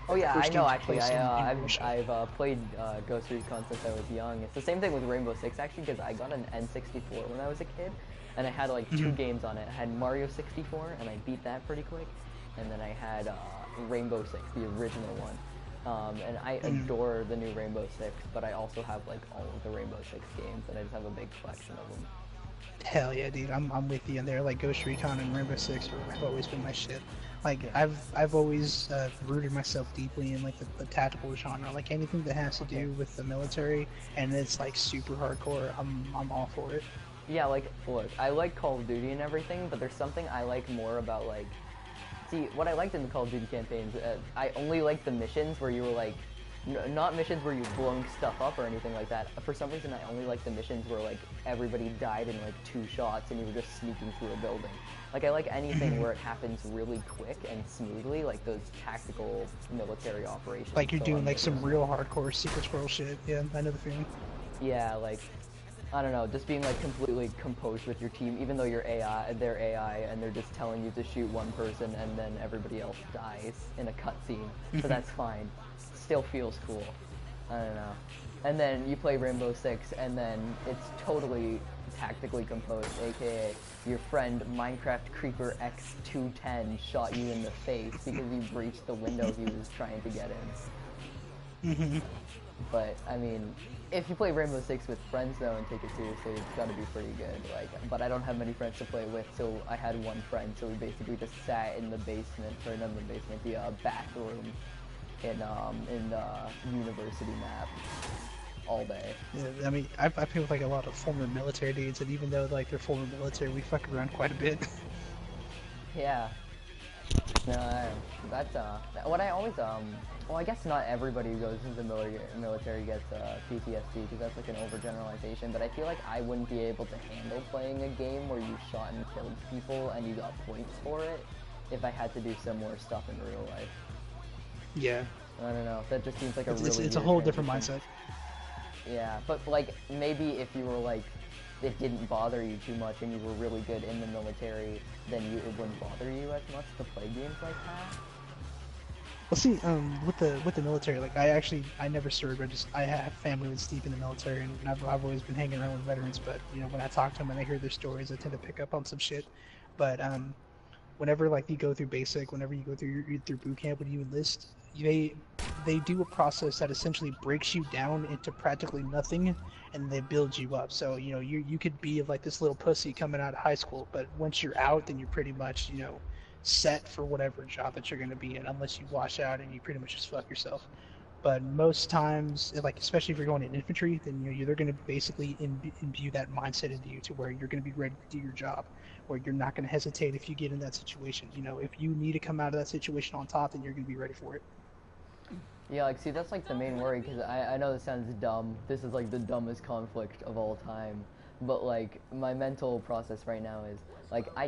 [SPEAKER 1] Oh yeah,
[SPEAKER 5] First
[SPEAKER 1] I know
[SPEAKER 5] game's
[SPEAKER 1] actually.
[SPEAKER 5] placed in
[SPEAKER 1] I've
[SPEAKER 5] Russia.
[SPEAKER 1] played Ghost Recon since I was young. It's the same thing with Rainbow Six actually, because I got an N64 when I was a kid, and I had like two games on it. I had Mario 64, and I beat that pretty quick, and then I had Rainbow Six, the original one. And I adore the new Rainbow Six, but I also have like all of the Rainbow Six games, and I just have a big collection of them.
[SPEAKER 5] Hell yeah, dude. I'm with you in there. Like Ghost Recon and Rainbow Six have always been my shit. Like
[SPEAKER 1] Yeah.
[SPEAKER 5] I've always rooted myself deeply in like the tactical genre. Like anything that has to
[SPEAKER 1] Okay.
[SPEAKER 5] do with the military and it's like super hardcore. I'm all for it.
[SPEAKER 1] Yeah, like, look, I like Call of Duty and everything, but there's something I like more about, like, see, what I liked in the Call of Duty campaigns, I only liked the missions where you were, like, not missions where you're blowing stuff up or anything like that. For some reason, I only liked the missions where, like, everybody died in, like, 2 shots and you were just sneaking through a building. Like, I like anything where it happens really quick and smoothly, like those tactical military operations.
[SPEAKER 5] Like you're
[SPEAKER 1] So
[SPEAKER 5] doing
[SPEAKER 1] I'm
[SPEAKER 5] like some
[SPEAKER 1] into
[SPEAKER 5] real hardcore secret squirrel shit. Yeah, I know the feeling.
[SPEAKER 1] yeah, like, I don't know, just being like completely composed with your team, even though they're AI, and they're just telling you to shoot one person, and then everybody else dies in a cutscene. So that's fine. Still feels cool. I don't know. And then you play Rainbow Six, and then it's totally tactically composed, aka your friend Minecraft Creeper X210 shot you in the face because you breached the window he was trying to get in. But I mean, if you play Rainbow Six with friends though and take it seriously, it's got to be pretty good. Like, but I don't have many friends to play with, so I had one friend, so we basically just sat in the basement, or not in the basement, the bathroom in the university map all day.
[SPEAKER 5] Yeah, I mean, I play with like a lot of former military dudes, and even though like they're former military, we fuck around quite a bit.
[SPEAKER 1] Yeah. No, that's what I always well, I guess not everybody who goes into the military gets PTSD, because that's like an overgeneralization, but I feel like I wouldn't be able to handle playing a game where you shot and killed people and you got points for it if I had to do similar stuff in real life.
[SPEAKER 5] Yeah,
[SPEAKER 1] I don't know, that just seems like a
[SPEAKER 5] it's
[SPEAKER 1] really
[SPEAKER 5] it's a
[SPEAKER 1] weird
[SPEAKER 5] whole different
[SPEAKER 1] transition.
[SPEAKER 5] mindset.
[SPEAKER 1] Yeah, but like maybe if you were like, it didn't bother you too much and you were really good in the military, then it wouldn't bother you as much to play games like that.
[SPEAKER 5] Well, see, with the military, like I never served. I have family that's deep in the military, and I've always been hanging around with veterans. But you know, when I talk to them and I hear their stories, I tend to pick up on some shit. But whenever like you go through basic, whenever you go through boot camp, when you enlist, they do a process that essentially breaks you down into practically nothing, and they build you up. So you know you could be like this little pussy coming out of high school, but once you're out, then you're pretty much set for whatever job that you're going to be in, unless you wash out and you pretty much just fuck yourself. But most times, like especially if you're going in infantry, then they're going to basically imbue that mindset into you to where you're going to be ready to do your job, where you're not going to hesitate if you get in that situation. You know, if you need to come out of that situation on top, then you're going to be ready for it.
[SPEAKER 1] Yeah, like, see, that's, like, the main worry, because I know this sounds dumb. This is, like, the dumbest conflict of all time. But, like, my mental process right now is, like, I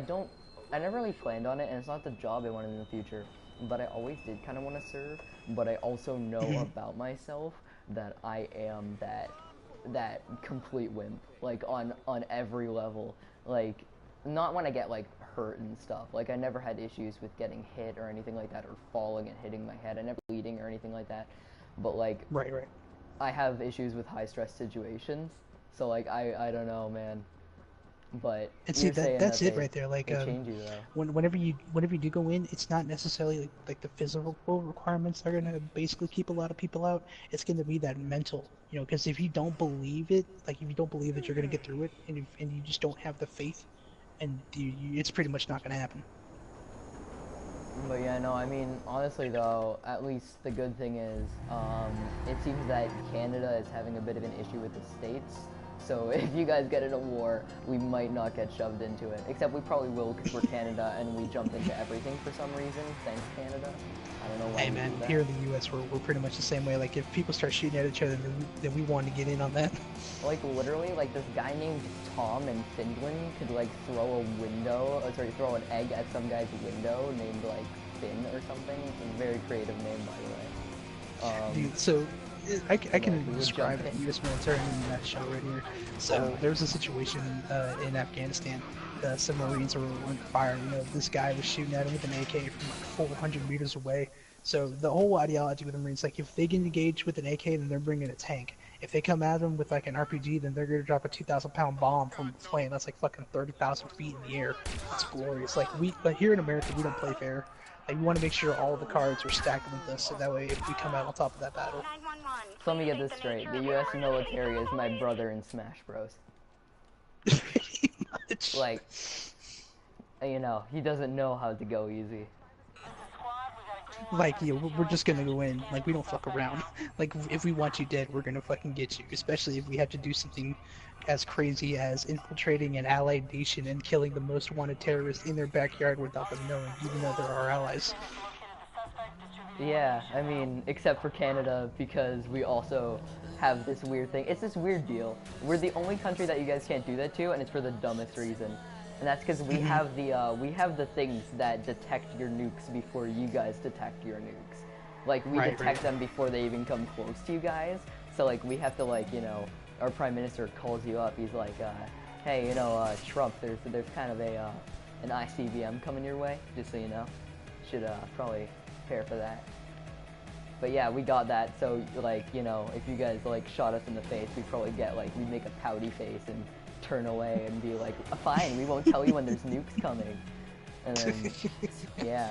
[SPEAKER 1] never really planned on it, and it's not the job I wanted in the future. But I always did kind of want to serve, but I also know about myself that I am that complete wimp, like, on every level. Like, not when I get, like, hurt and stuff. Like, I never had issues with getting hit or anything like that, or falling and hitting my head. I never bleeding or anything like that. But, like,
[SPEAKER 5] Right.
[SPEAKER 1] I have issues with high-stress situations. So, like, I don't know, man. But
[SPEAKER 5] And see
[SPEAKER 1] you're saying
[SPEAKER 5] that's
[SPEAKER 1] that
[SPEAKER 5] it right there. Like
[SPEAKER 1] they change you, though.
[SPEAKER 5] whenever you do go in, it's not necessarily like the physical requirements are gonna basically keep a lot of people out. It's gonna be that mental, because if you don't believe it, like if you don't believe that you're gonna get through it, and you just don't have the faith, and it's pretty much not gonna happen.
[SPEAKER 1] But yeah, no, I mean, honestly though, at least the good thing is, it seems that Canada is having a bit of an issue with the States. So if you guys get in a war, we might not get shoved into it. Except we probably will, because we're Canada and we jump into everything for some reason. Thanks, Canada. I don't know why.
[SPEAKER 5] Hey man, here in the U.S. we're pretty much the same way. Like if people start shooting at each other, then we want to get in on that.
[SPEAKER 1] Like literally, like this guy named Tom in Finland could like throw throw an egg at some guy's window named like Finn or something. It's a very creative name, by the way.
[SPEAKER 5] Dude, so I can
[SPEAKER 1] like, we would
[SPEAKER 5] describe
[SPEAKER 1] jump
[SPEAKER 5] the
[SPEAKER 1] in.
[SPEAKER 5] U.S. military in that show right here. So there was a situation in Afghanistan. Some Marines were on fire. This guy was shooting at him with an AK from like 400 meters away. So the whole ideology with the Marines, like if they get engaged with an AK, then they're bringing a tank. If they come at them with like an RPG, then they're gonna drop a 2,000-pound bomb from a plane that's like fucking 30,000 feet in the air. It's glorious. But here in America, we don't play fair. Like we want to make sure all the cards are stacked with us, so that way if we come out on top of that battle.
[SPEAKER 1] So let me get this straight. The U.S. military is my brother in Smash Bros.
[SPEAKER 5] Pretty It's
[SPEAKER 1] Like, you know, he doesn't know how to go easy.
[SPEAKER 5] like, yeah, we're just gonna go in. Like, we don't fuck around. Like, if we want you dead, we're gonna fucking get you. Especially if we have to do something as crazy as infiltrating an allied nation and killing the most wanted terrorists in their backyard without them knowing, even though they're our allies.
[SPEAKER 1] Yeah, I mean, except for Canada, because we also have this weird thing. It's this weird deal. We're the only country that you guys can't do that to, and it's for the dumbest reason. And that's because we have the things that detect your nukes before you guys detect your nukes. Like, we detect them before they even come close to you guys. So, like, we have to, like, you know, our prime minister calls you up. He's like, hey, you know, Trump, there's kind of an ICBM coming your way, just so you know. Should probably prepare for that. But yeah, we got that, so, like, you know, if you guys, like, shot us in the face, we'd probably get, like, we'd make a pouty face and turn away and be like, fine, we won't tell you when there's nukes coming. And then, yeah.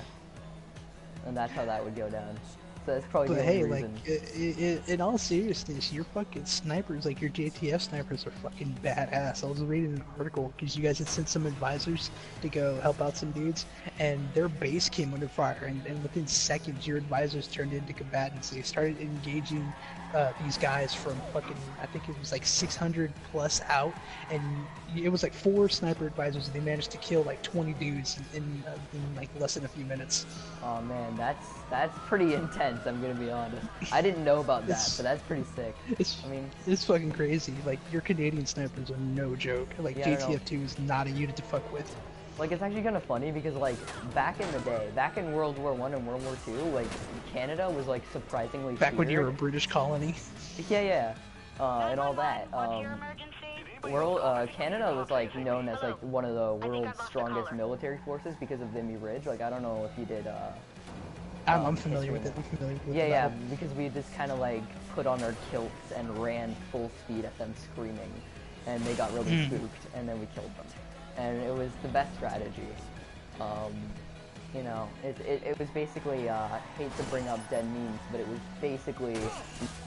[SPEAKER 1] And that's how that would go down. So that's probably
[SPEAKER 5] But
[SPEAKER 1] the
[SPEAKER 5] hey,
[SPEAKER 1] only
[SPEAKER 5] like,
[SPEAKER 1] reason.
[SPEAKER 5] in all seriousness, your fucking snipers, like your JTF snipers, are fucking badass. I was reading an article because you guys had sent some advisors to go help out some dudes, and their base came under fire, and within seconds, your advisors turned into combatants. They started engaging these guys from fucking, I think it was like 600 plus out, and it was like 4 sniper advisors, and they managed to kill like 20 dudes in like less than a few minutes.
[SPEAKER 1] Oh man, that's pretty intense, I'm gonna be honest. I didn't know about that, but that's pretty sick. I mean,
[SPEAKER 5] It's fucking crazy. Like, your Canadian snipers are no joke. Like,
[SPEAKER 1] Yeah, I don't know.
[SPEAKER 5] JTF2 is not a unit to fuck with.
[SPEAKER 1] like, it's actually kind of funny because, like, back in the day, back in World War I and World War II, like, Canada was, like, surprisingly
[SPEAKER 5] Back when you were a
[SPEAKER 1] feared.
[SPEAKER 5] British colony.
[SPEAKER 1] Yeah, and all that. Canada was, like, known as, like, one of the world's strongest military forces because of Vimy Ridge. Like, I don't know if you did,
[SPEAKER 5] I'm familiar
[SPEAKER 1] history
[SPEAKER 5] with it.
[SPEAKER 1] now.
[SPEAKER 5] I'm familiar with
[SPEAKER 1] Yeah,
[SPEAKER 5] the
[SPEAKER 1] yeah,
[SPEAKER 5] battle.
[SPEAKER 1] because we just kind of, like, put on our kilts and ran full speed at them screaming. And they got really spooked, and then we killed them. And it was the best strategy. You know, it was basically, hate to bring up dead memes, but it was basically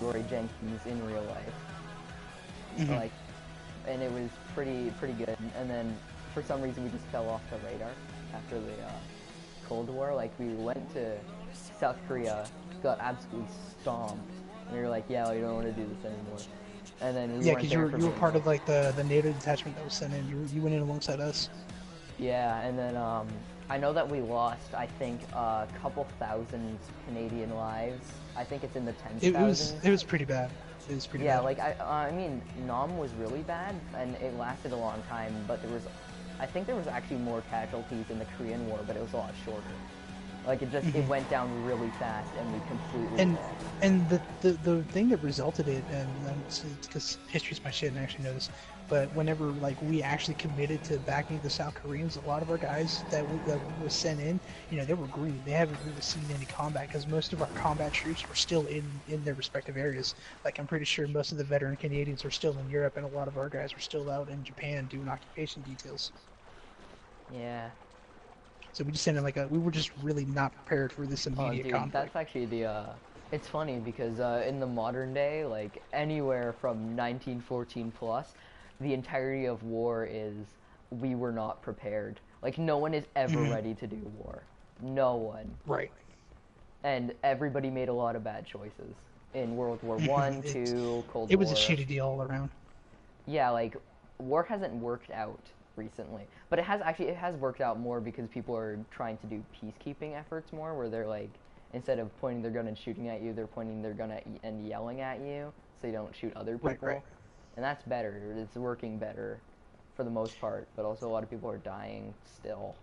[SPEAKER 1] Roy Jenkins in real life. Like, and it was pretty good. And then, for some reason, we just fell off the radar after the Cold War. Like, we went to South Korea, got absolutely stomped, and we were like, yeah, we don't want to do this anymore. And then we
[SPEAKER 5] Yeah,
[SPEAKER 1] weren't
[SPEAKER 5] because
[SPEAKER 1] there
[SPEAKER 5] you
[SPEAKER 1] for
[SPEAKER 5] were
[SPEAKER 1] very
[SPEAKER 5] part
[SPEAKER 1] long.
[SPEAKER 5] of, like, the NATO detachment that was sent in. You went in alongside us.
[SPEAKER 1] Yeah, and then I know that we lost, I think, a couple thousand Canadian lives. I think it's in the tens of thousands.
[SPEAKER 5] It was pretty bad. It was pretty
[SPEAKER 1] Yeah,
[SPEAKER 5] bad.
[SPEAKER 1] like I mean, Nam was really bad, and it lasted a long time. But I think there was actually more casualties in the Korean War, but it was a lot shorter. Like, it went down really fast, and we completely
[SPEAKER 5] And
[SPEAKER 1] lost.
[SPEAKER 5] and the thing that resulted in, and because history's my shit and I actually know this, but whenever, like, we actually committed to backing the South Koreans, a lot of our guys that was sent in, you know, they were green. They haven't really seen any combat because most of our combat troops were still in their respective areas. Like, I'm pretty sure most of the veteran Canadians are still in Europe, and a lot of our guys were still out in Japan doing occupation details.
[SPEAKER 1] Yeah.
[SPEAKER 5] So we just sent in we were just really not prepared for this
[SPEAKER 1] Oh,
[SPEAKER 5] immediate
[SPEAKER 1] dude,
[SPEAKER 5] conflict.
[SPEAKER 1] that's actually it's funny because in the modern day, like anywhere from 1914 plus, the entirety of war is we were not prepared. Like, no one is ever ready to do war. No one.
[SPEAKER 5] Right.
[SPEAKER 1] And everybody made a lot of bad choices in World War One, Two, Cold War.
[SPEAKER 5] It was a shitty deal all around.
[SPEAKER 1] Yeah, like, war hasn't worked out recently, but it has worked out more because people are trying to do peacekeeping efforts more, where they're like, instead of pointing their gun and shooting at you, they're pointing their gun at and yelling at you, so you don't shoot other people.
[SPEAKER 5] Right.
[SPEAKER 1] And that's better. It's working better for the most part, but also a lot of people are dying still.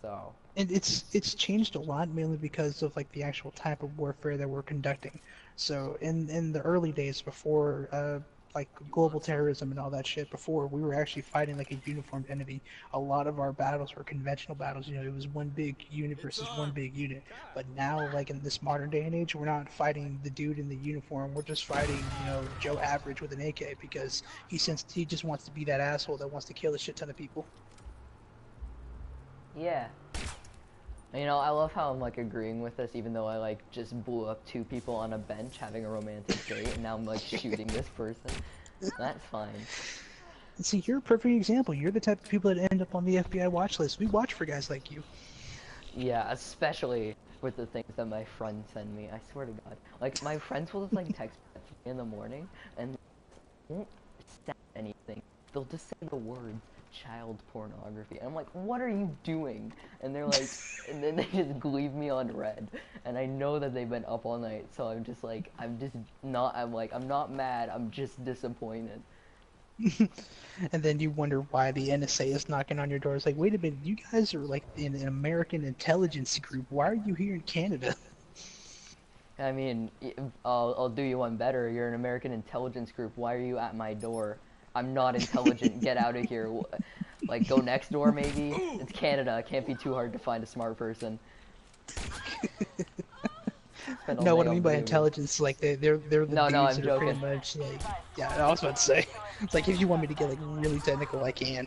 [SPEAKER 1] So
[SPEAKER 5] And it's changed a lot, mainly because of, like, the actual type of warfare that we're conducting. So in the early days, before like global terrorism and all that shit, before we were actually fighting like a uniformed entity, a lot of our battles were conventional battles. You know, it was one big unit versus one big unit. But now, like, in this modern day and age, we're not fighting the dude in the uniform. We're just fighting, you know, Joe Average with an AK because he just wants to be that asshole that wants to kill a shit ton of people.
[SPEAKER 1] yeah. You know, I love how I'm, like, agreeing with this, even though I, like, just blew up 2 people on a bench having a romantic date, and now I'm, like, shooting this person. That's fine.
[SPEAKER 5] And see, you're a perfect example. You're the type of people that end up on the FBI watch list. We watch for guys like you.
[SPEAKER 1] Yeah, especially with the things that my friends send me. I swear to God. Like, my friends will just, like, text me at 3 in the morning, and they won't send anything. They'll just say the words child pornography. And I'm like, what are you doing? And they're like, and then they just leave me on red. And I know that they've been up all night, so I'm just like, I'm not mad, I'm just disappointed.
[SPEAKER 5] And then you wonder why the NSA is knocking on your door. It's like, wait a minute, you guys are like in an American intelligence group. Why are you here in Canada?
[SPEAKER 1] I mean, I'll do you one better. You're an American intelligence group. Why are you at my door? I'm not intelligent. Get out of here. Like, go next door, maybe? It's Canada. It can't be too hard to find a smart person.
[SPEAKER 5] No, what I mean by intelligence, like they're the
[SPEAKER 1] No,
[SPEAKER 5] dudes
[SPEAKER 1] no, I'm
[SPEAKER 5] that are
[SPEAKER 1] joking.
[SPEAKER 5] pretty much like, yeah, I was about to say, it's like if you want me to get like really technical, I can.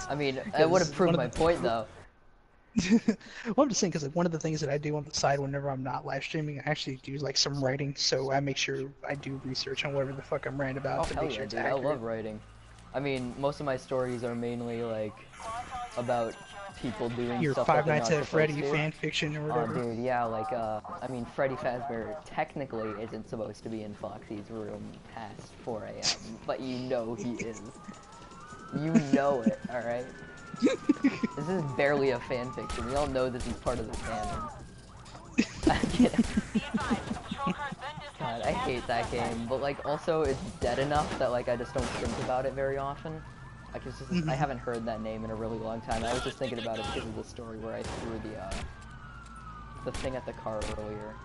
[SPEAKER 1] I mean, I would have proved my point, though.
[SPEAKER 5] Well, I'm just saying, because like one of the things that I do on the side whenever I'm not live streaming, I actually do like some writing, so I make sure I do research on whatever the fuck I'm writing about
[SPEAKER 1] Oh,
[SPEAKER 5] to
[SPEAKER 1] hell
[SPEAKER 5] make
[SPEAKER 1] yeah,
[SPEAKER 5] sure it's
[SPEAKER 1] dude. I
[SPEAKER 5] accurate.
[SPEAKER 1] love writing. I mean, most of my stories are mainly, like, about people doing
[SPEAKER 5] Your
[SPEAKER 1] stuff
[SPEAKER 5] Five
[SPEAKER 1] that they're
[SPEAKER 5] Nights
[SPEAKER 1] not
[SPEAKER 5] at
[SPEAKER 1] supposed
[SPEAKER 5] Freddy
[SPEAKER 1] to.
[SPEAKER 5] fan fiction or
[SPEAKER 1] Oh,
[SPEAKER 5] whatever.
[SPEAKER 1] dude, yeah, like, I mean, Freddy Fazbear technically isn't supposed to be in Foxy's room past 4 a.m., but you know he is. You know it, alright? This is barely a fan fiction. We all know this is part of the canon. God, I hate that game, but, like, also, it's dead enough that, like, I just don't think about it very often. Like, it's just, I haven't heard that name in a really long time. I was just thinking about it because of the story where I threw the thing at the car earlier.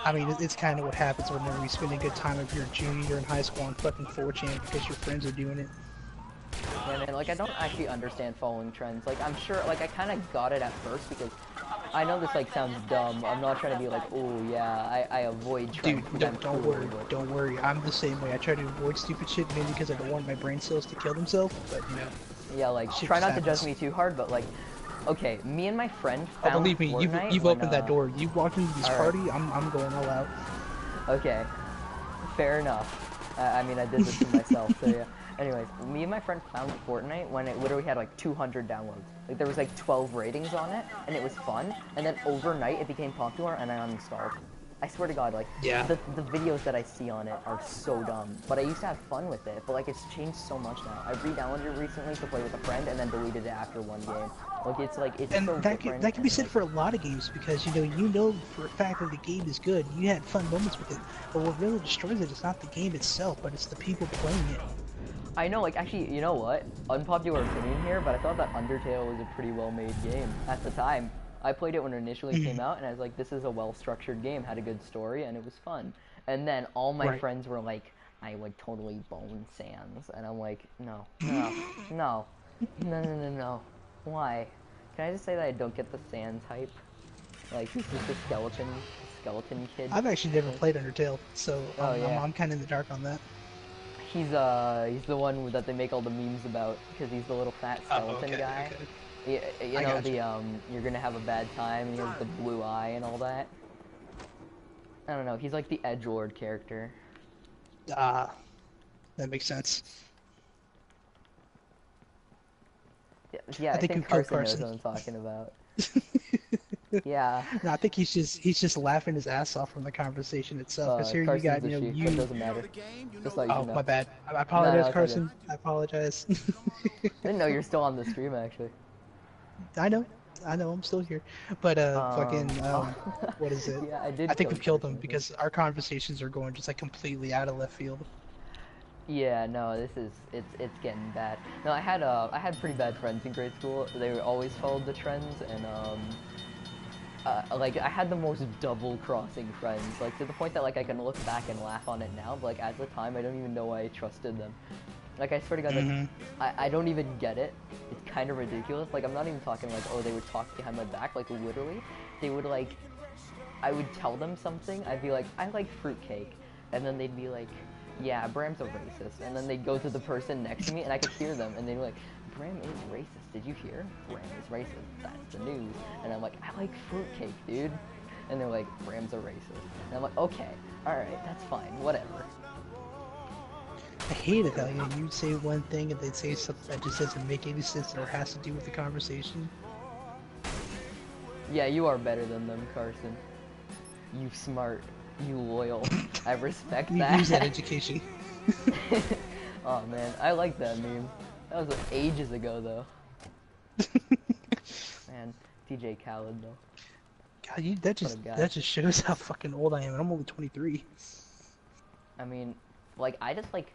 [SPEAKER 5] I mean, it's kind of what happens whenever you spend a good time of your junior year in high school on fucking 4chan because your friends are doing it.
[SPEAKER 1] Yeah, man, like, I don't actually understand following trends. Like, I'm sure, like, I kind of got it at first because I know this, like, sounds dumb. I'm not trying to be like, oh, yeah, I avoid trends.
[SPEAKER 5] Dude, don't worry, don't worry. I'm the same way. I try to avoid stupid shit mainly because I don't want my brain cells to kill themselves, but, you know.
[SPEAKER 1] Yeah, like,
[SPEAKER 5] shit
[SPEAKER 1] try
[SPEAKER 5] just
[SPEAKER 1] not to judge
[SPEAKER 5] happens.
[SPEAKER 1] me too hard, but, like, okay, me and my friend
[SPEAKER 5] Oh,
[SPEAKER 1] found
[SPEAKER 5] believe me,
[SPEAKER 1] Fortnite
[SPEAKER 5] you've
[SPEAKER 1] when,
[SPEAKER 5] opened that door. You walked into this
[SPEAKER 1] alright.
[SPEAKER 5] party, I'm going all out.
[SPEAKER 1] Okay, fair enough. I mean, I did this to myself, so yeah. Anyways, me and my friend found Fortnite when it literally had like 200 downloads. Like there was like 12 ratings on it, and it was fun. And then overnight it became popular, and I uninstalled. I swear to God, like
[SPEAKER 5] Yeah.
[SPEAKER 1] the videos that I see on it are so dumb. But I used to have fun with it. But like it's changed so much now. I re-downloaded it recently to play with a friend, and then deleted it after one game. Like it's
[SPEAKER 5] And
[SPEAKER 1] so
[SPEAKER 5] that
[SPEAKER 1] different.
[SPEAKER 5] that can be
[SPEAKER 1] and,
[SPEAKER 5] said
[SPEAKER 1] like,
[SPEAKER 5] for a lot of games because you know for a fact that the game is good. You had fun moments with it, but what really destroys it is not the game itself, but it's the people playing it.
[SPEAKER 1] I know, like, actually, you know what? Unpopular opinion here, but I thought that Undertale was a pretty well-made game at the time. I played it when it initially came out, and I was like, this is a well-structured game, had a good story, and it was fun. And then all my
[SPEAKER 5] Right.
[SPEAKER 1] friends were like, I would totally bone Sans. And I'm like, no, no, no, no, no, no, no. Why? Can I just say that I don't get the Sans hype? Like, he's just a skeleton kid.
[SPEAKER 5] I've actually never played Undertale, so
[SPEAKER 1] Oh, yeah.
[SPEAKER 5] I'm kind of in the dark on that.
[SPEAKER 1] He's the one that they make all the memes about, because he's the little fat skeleton
[SPEAKER 5] okay,
[SPEAKER 1] guy.
[SPEAKER 5] okay.
[SPEAKER 1] You
[SPEAKER 5] I
[SPEAKER 1] know,
[SPEAKER 5] gotcha.
[SPEAKER 1] you're gonna have a bad time, and he has the blue eye and all that. I don't know, he's like the edgelord character.
[SPEAKER 5] Ah, that makes sense.
[SPEAKER 1] Yeah,
[SPEAKER 5] I
[SPEAKER 1] I
[SPEAKER 5] think
[SPEAKER 1] think
[SPEAKER 5] you killed
[SPEAKER 1] Carson knows
[SPEAKER 5] Carson.
[SPEAKER 1] what I'm talking about. Yeah.
[SPEAKER 5] No, I think he's just laughing his ass off from the conversation itself. Because here
[SPEAKER 1] Carson's
[SPEAKER 5] you got,
[SPEAKER 1] the
[SPEAKER 5] you know,
[SPEAKER 1] chief, but it doesn't matter. Just like
[SPEAKER 5] Oh,
[SPEAKER 1] you know.
[SPEAKER 5] my bad. I
[SPEAKER 1] No,
[SPEAKER 5] apologize,
[SPEAKER 1] it's okay.
[SPEAKER 5] Carson. I apologize.
[SPEAKER 1] I didn't know you're still on the stream, actually.
[SPEAKER 5] I know, I'm still here. But what is it?
[SPEAKER 1] Yeah, I did.
[SPEAKER 5] I think
[SPEAKER 1] kill
[SPEAKER 5] we killed him
[SPEAKER 1] Carson.
[SPEAKER 5] because our conversations are going just like completely out of left field.
[SPEAKER 1] Yeah, no, it's getting bad. No, I had pretty bad friends in grade school. They always followed the trends, and like I had the most double crossing friends, like to the point that like I can look back and laugh on it now, but like at the time I don't even know why I trusted them. Like I swear to God, like, I don't even get it. It's kind of ridiculous. Like I'm not even talking like, oh, they would talk behind my back. Like literally, they would like, I would tell them something. I'd be like, I like fruitcake, and then they'd be like, yeah, Bram's a racist. And then they'd go to the person next to me, and I could hear them, and they'd be like, Bram is racist. Did you hear? Bram is racist. That's the news. And I'm like, I like fruitcake, dude. And they're like, Bram's a racist. And I'm like, okay, alright, that's fine, whatever.
[SPEAKER 5] I hate it how you'd say one thing and they'd say something that just doesn't make any sense or has to do with the conversation.
[SPEAKER 1] Yeah, you are better than them, Carson. You smart. You loyal. I respect
[SPEAKER 5] You
[SPEAKER 1] that.
[SPEAKER 5] use that education.
[SPEAKER 1] Oh man, I like that meme. That was ages ago though. Man, DJ Khaled though.
[SPEAKER 5] God,
[SPEAKER 1] What a guy.
[SPEAKER 5] that just shows how fucking old I am, and I'm only 23.
[SPEAKER 1] I mean, like I just like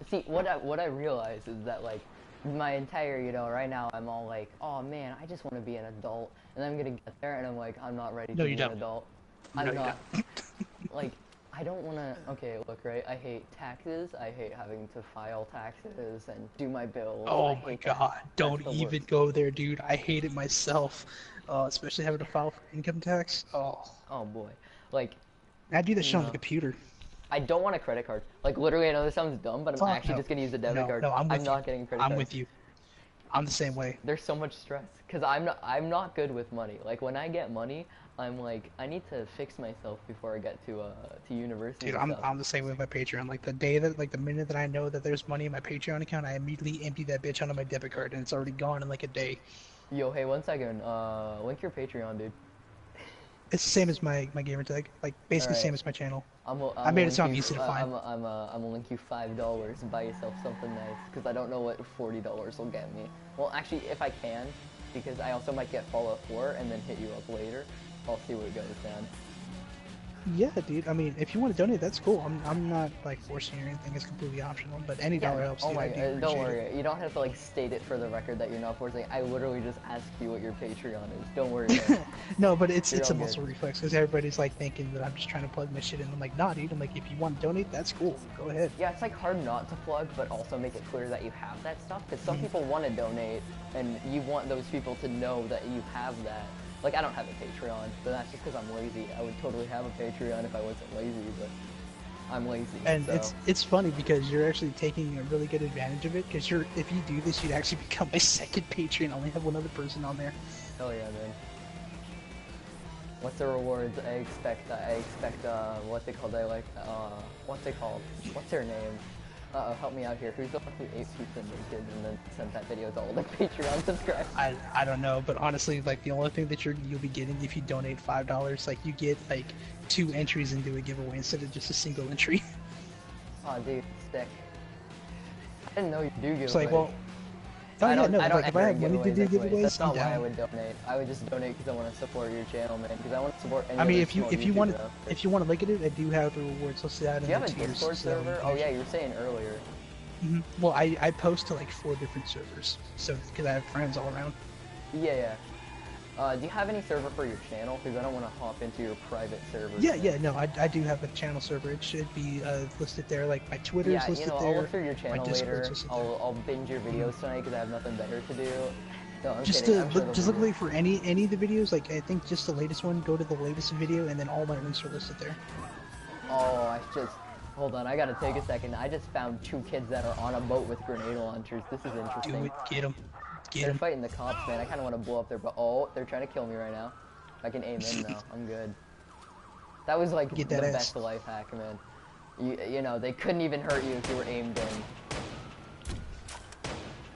[SPEAKER 1] see what I realize is that like my entire right now I'm all like, oh man, I just want to be an adult, and I'm gonna get there and I'm like, I'm not ready to be an adult. I'm not. Like I don't want to. Okay, look, right. I hate taxes. I hate having to file taxes and do my bills.
[SPEAKER 5] Oh my god, don't
[SPEAKER 1] the
[SPEAKER 5] even
[SPEAKER 1] worst.
[SPEAKER 5] go there, dude. I hate it myself. Especially having to file for income tax. Oh.
[SPEAKER 1] Oh boy, like
[SPEAKER 5] I do that shit on the
[SPEAKER 1] No.
[SPEAKER 5] computer.
[SPEAKER 1] I don't want a credit card. Like literally, I know this sounds dumb, but I'm
[SPEAKER 5] Fuck
[SPEAKER 1] actually
[SPEAKER 5] no.
[SPEAKER 1] just gonna use a debit card.
[SPEAKER 5] No, I'm with
[SPEAKER 1] not
[SPEAKER 5] you.
[SPEAKER 1] getting a credit
[SPEAKER 5] I'm
[SPEAKER 1] card.
[SPEAKER 5] with you. I'm the same way.
[SPEAKER 1] There's so much stress because I'm not good with money. Like when I get money, I'm like I need to fix myself before I get to university.
[SPEAKER 5] Dude,
[SPEAKER 1] and
[SPEAKER 5] I'm
[SPEAKER 1] stuff.
[SPEAKER 5] the same way with my Patreon. Like the minute that I know that there's money in my Patreon account, I immediately empty that bitch onto my debit card, and it's already gone in like a day.
[SPEAKER 1] Yo, hey, 1 second. Link your Patreon, dude.
[SPEAKER 5] It's the same as my gamer tag. Like basically the
[SPEAKER 1] Alright.
[SPEAKER 5] same as my channel.
[SPEAKER 1] I'm
[SPEAKER 5] I made it so I'm easy to find.
[SPEAKER 1] I'm gonna link you $5 and buy yourself something nice because I don't know what $40 will get me. Well, actually, if I can, because I also might get Fallout 4 and then hit you up later. I'll see what goes down.
[SPEAKER 5] Yeah, dude. I mean, if you want to donate, that's cool. I'm not like forcing you or anything. It's completely optional. But any dollar helps.
[SPEAKER 1] Oh
[SPEAKER 5] Dude.
[SPEAKER 1] my
[SPEAKER 5] I do
[SPEAKER 1] god, don't
[SPEAKER 5] appreciate
[SPEAKER 1] worry.
[SPEAKER 5] it.
[SPEAKER 1] You don't have to like state it for the record that you're not forcing. I literally just ask you what your Patreon is. Don't worry. Man.
[SPEAKER 5] No, but it's
[SPEAKER 1] You're
[SPEAKER 5] a
[SPEAKER 1] all
[SPEAKER 5] muscle
[SPEAKER 1] good.
[SPEAKER 5] reflex because everybody's like thinking that I'm just trying to plug my shit in. I'm like, nah, dude. I'm like, if you want to donate, that's cool. Go ahead.
[SPEAKER 1] Yeah, it's like hard not to plug, but also make it clear that you have that stuff. Because some people want to donate, and you want those people to know that you have that. Like, I don't have a Patreon, but that's just because I'm lazy. I would totally have a Patreon if I wasn't lazy, but I'm lazy.
[SPEAKER 5] And
[SPEAKER 1] so.
[SPEAKER 5] it's funny because you're actually taking a really good advantage of it. Because if you do this, you'd actually become my second Patreon. I only have one other person on there.
[SPEAKER 1] Hell yeah, man. What's the rewards? I expect, what they called? What's they called? What's their name? Help me out here. Who's the one who ate pizza naked and then sent that video to all the Patreon subscribers?
[SPEAKER 5] I don't know, but honestly, like the only thing that you'll be getting if you donate $5, like you get like 2 entries into a giveaway instead of just a single entry.
[SPEAKER 1] Aw, dude, sick. I didn't know you do giveaways.
[SPEAKER 5] It's like, well, oh
[SPEAKER 1] I
[SPEAKER 5] yeah,
[SPEAKER 1] don't,
[SPEAKER 5] no,
[SPEAKER 1] I don't
[SPEAKER 5] like if I
[SPEAKER 1] enter
[SPEAKER 5] had money to do
[SPEAKER 1] anyways.
[SPEAKER 5] giveaways,
[SPEAKER 1] That's
[SPEAKER 5] I'm
[SPEAKER 1] not why I
[SPEAKER 5] down.
[SPEAKER 1] would donate. I would just donate because I want to support your channel, man. Because I want to support any
[SPEAKER 5] I mean,
[SPEAKER 1] other
[SPEAKER 5] if you
[SPEAKER 1] small
[SPEAKER 5] want
[SPEAKER 1] YouTuber out there.
[SPEAKER 5] if you want to look at it, I do have the rewards listed out
[SPEAKER 1] Do
[SPEAKER 5] in
[SPEAKER 1] you have
[SPEAKER 5] the
[SPEAKER 1] a
[SPEAKER 5] tiers.
[SPEAKER 1] Discord
[SPEAKER 5] so that way
[SPEAKER 1] server?
[SPEAKER 5] you can
[SPEAKER 1] Oh yeah,
[SPEAKER 5] actually-
[SPEAKER 1] you were saying earlier.
[SPEAKER 5] Well, I post to like 4 different servers, so because I have friends all around.
[SPEAKER 1] Yeah. Do you have any server for your channel? Because I don't want to hop into your private server.
[SPEAKER 5] Yeah, no, I do have a channel server. It should be listed there. Like my Twitter's
[SPEAKER 1] Yeah,
[SPEAKER 5] listed
[SPEAKER 1] I'll
[SPEAKER 5] there.
[SPEAKER 1] look through your
[SPEAKER 5] My
[SPEAKER 1] channel
[SPEAKER 5] Discord's
[SPEAKER 1] later.
[SPEAKER 5] listed there.
[SPEAKER 1] I'll binge your videos tonight because I have nothing better to do. No, I'm
[SPEAKER 5] Just
[SPEAKER 1] kidding.
[SPEAKER 5] to
[SPEAKER 1] I'm sure
[SPEAKER 5] look,
[SPEAKER 1] they'll
[SPEAKER 5] just
[SPEAKER 1] be
[SPEAKER 5] look
[SPEAKER 1] good.
[SPEAKER 5] like for any of the videos. Like I think just the latest one. Go to the latest video, and then all my links are listed there.
[SPEAKER 1] Oh, hold on, I gotta take a second. I just found 2 kids that are on a boat with grenade launchers. This is
[SPEAKER 5] Do
[SPEAKER 1] interesting.
[SPEAKER 5] it, get them, get
[SPEAKER 1] They're
[SPEAKER 5] them.
[SPEAKER 1] fighting the cops, man. I kind of want to blow up their boat. Oh, they're trying to kill me right now. I can aim in though. I'm good. That was like
[SPEAKER 5] Get
[SPEAKER 1] the
[SPEAKER 5] that ass.
[SPEAKER 1] best life hack, man. You know, they couldn't even hurt you if you were aimed in.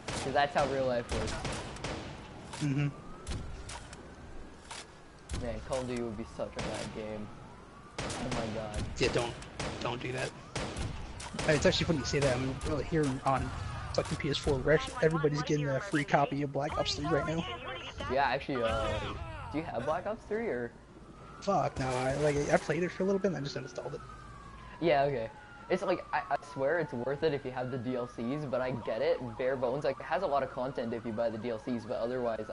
[SPEAKER 1] Because that's how real life works. Man, Call of Duty would be such a bad game. Oh my god.
[SPEAKER 5] Yeah, don't do that. It's actually funny you say that. I mean, really here on fucking PS4, everybody's getting a free copy of Black Ops 3 right now.
[SPEAKER 1] Yeah, actually, do you have Black Ops 3 or?
[SPEAKER 5] Fuck no, I played it for a little bit and I just uninstalled it.
[SPEAKER 1] Yeah, okay. It's like, I swear it's worth it if you have the DLCs, but I get it, bare bones. Like, it has a lot of content if you buy the DLCs, but otherwise,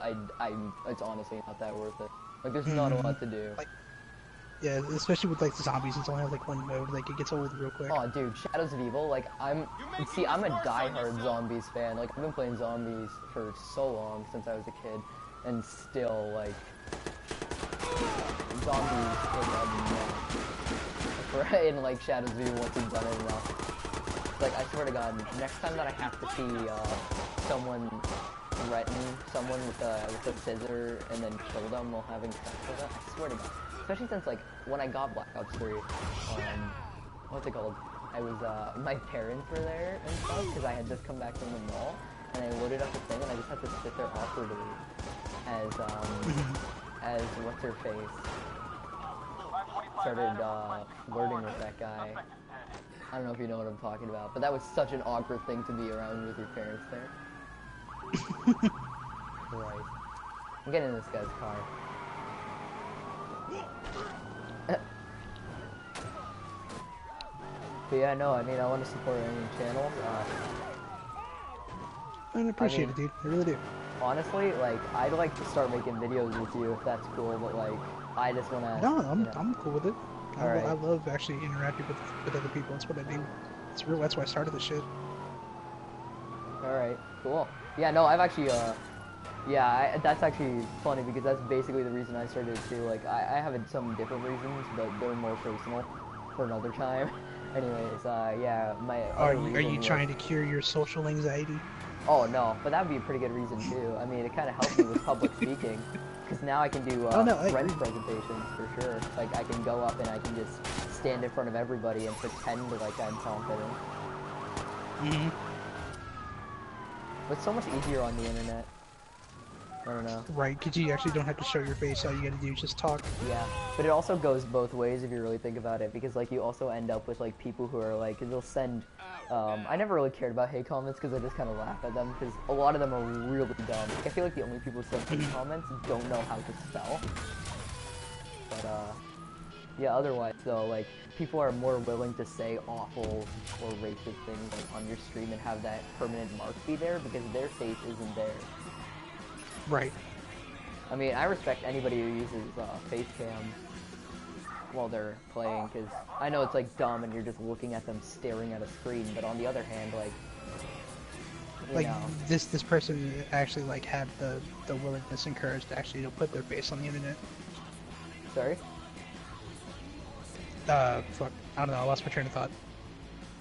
[SPEAKER 1] it's honestly not that worth it. Like, there's not a lot to do.
[SPEAKER 5] Like, yeah, especially with like the zombies, it's only have like one mode. Like it gets old real quick.
[SPEAKER 1] Oh, dude, Shadows of Evil, like, I'm a diehard Zombies fan. Like, I've been playing Zombies for so long, since I was a kid, and still, like, Zombies is a mess. Right, and like Shadows of Evil once you've done it enough. Like, I swear to God, next time that I have to see, someone threaten someone with a scissor and then kill them while having sex with them, I swear to God. Especially since, like, when I got Black Ops 3, what's it called? I was, my parents were there and stuff, because I had just come back from the mall, and I loaded up the thing, and I just had to sit there awkwardly as, as what's-her-face started, flirting with that guy. I don't know if you know what I'm talking about, but that was such an awkward thing to be around with your parents there. Right. I'm getting in this guy's car. But yeah, no, I mean, I want to support any channels.
[SPEAKER 5] I appreciate it, dude. I really do.
[SPEAKER 1] Honestly, like, I'd like to start making videos with you if that's cool, but like, I just want to...
[SPEAKER 5] No,
[SPEAKER 1] you know.
[SPEAKER 5] I'm cool with it.
[SPEAKER 1] Alright.
[SPEAKER 5] I love actually interacting with other people. That's what I do. It's real. That's why I started this shit.
[SPEAKER 1] Alright, cool. Yeah, no, I've actually, yeah, that's actually funny because that's basically the reason I started it too. Like, I have some different reasons, but they're more personal for another time. Anyways, yeah, my
[SPEAKER 5] Are
[SPEAKER 1] other
[SPEAKER 5] you
[SPEAKER 1] reason was-
[SPEAKER 5] trying to cure your social anxiety?
[SPEAKER 1] Oh, no, but that would be a pretty good reason too. I mean, it kind of helped me with public speaking. Because now I can do
[SPEAKER 5] Oh, no, I
[SPEAKER 1] friend
[SPEAKER 5] agree.
[SPEAKER 1] presentations for sure. Like, I can go up and I can just stand in front of everybody and pretend like I'm confident.
[SPEAKER 5] Mm-hmm.
[SPEAKER 1] But it's so much easier on the internet. I don't know.
[SPEAKER 5] Right, because you actually don't have to show your face. All you gotta do is just talk.
[SPEAKER 1] Yeah, but it also goes both ways if you really think about it, because like you also end up with like people who are like, they'll send, I never really cared about hate comments because I just kind of laugh at them, because a lot of them are really dumb. Like, I feel like the only people who send hate comments don't know how to spell. But yeah, otherwise though, like, people are more willing to say awful or racist things like on your stream and have that permanent mark be there because their face isn't there.
[SPEAKER 5] Right.
[SPEAKER 1] I mean, I respect anybody who uses face cam while they're playing, because I know it's like dumb and you're just looking at them staring at a screen, but on the other hand, like, you
[SPEAKER 5] Like
[SPEAKER 1] know.
[SPEAKER 5] this person actually like had the willingness and courage to actually put their face on the internet.
[SPEAKER 1] Sorry?
[SPEAKER 5] Fuck. I don't know. I lost my train of thought.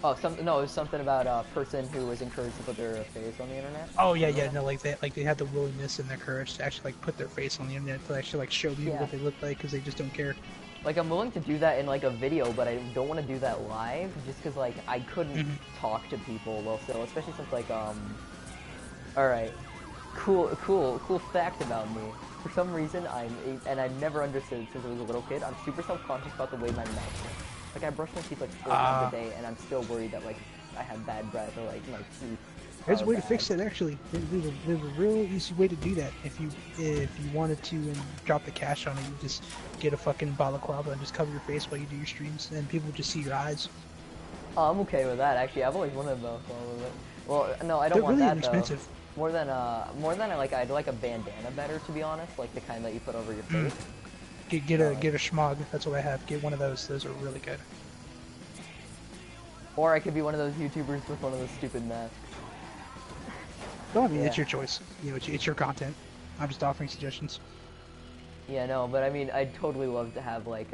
[SPEAKER 1] Oh, no, it was something about a person who was encouraged to put their face on the internet.
[SPEAKER 5] Oh yeah, yeah. No, like they had the willingness and their courage to actually like put their face on the internet to actually like show people
[SPEAKER 1] Yeah.
[SPEAKER 5] what they look like because they just don't care.
[SPEAKER 1] Like, I'm willing to do that in like a video, but I don't want to do that live, just because like I couldn't talk to people well still, especially since like Alright, cool fact about me. For some reason, and I've never understood since I was a little kid, I'm super self-conscious about the way my mouth looks. Like, I brush my teeth like 4 times a day, and I'm still worried that like I have bad breath or like my teeth.
[SPEAKER 5] There's a way to
[SPEAKER 1] bad.
[SPEAKER 5] fix it actually. There's a real easy way to do that. If you wanted to and drop the cash on it, you just get a fucking balaclava and just cover your face while you do your streams, and people just see your eyes.
[SPEAKER 1] Oh, I'm okay with that actually. I've always wanted both. Well, no, I don't
[SPEAKER 5] They're
[SPEAKER 1] want
[SPEAKER 5] really
[SPEAKER 1] that
[SPEAKER 5] inexpensive.
[SPEAKER 1] though. More than I'd like a bandana better, to be honest, like the kind that you put over your face.
[SPEAKER 5] Get a schmog. That's what I have. Get one of those. Those are really good.
[SPEAKER 1] Or I could be one of those YouTubers with one of those stupid masks.
[SPEAKER 5] No, I mean
[SPEAKER 1] Yeah.
[SPEAKER 5] it's your choice. You know, it's your content. I'm just offering suggestions.
[SPEAKER 1] Yeah, no, but I mean, I'd totally love to have like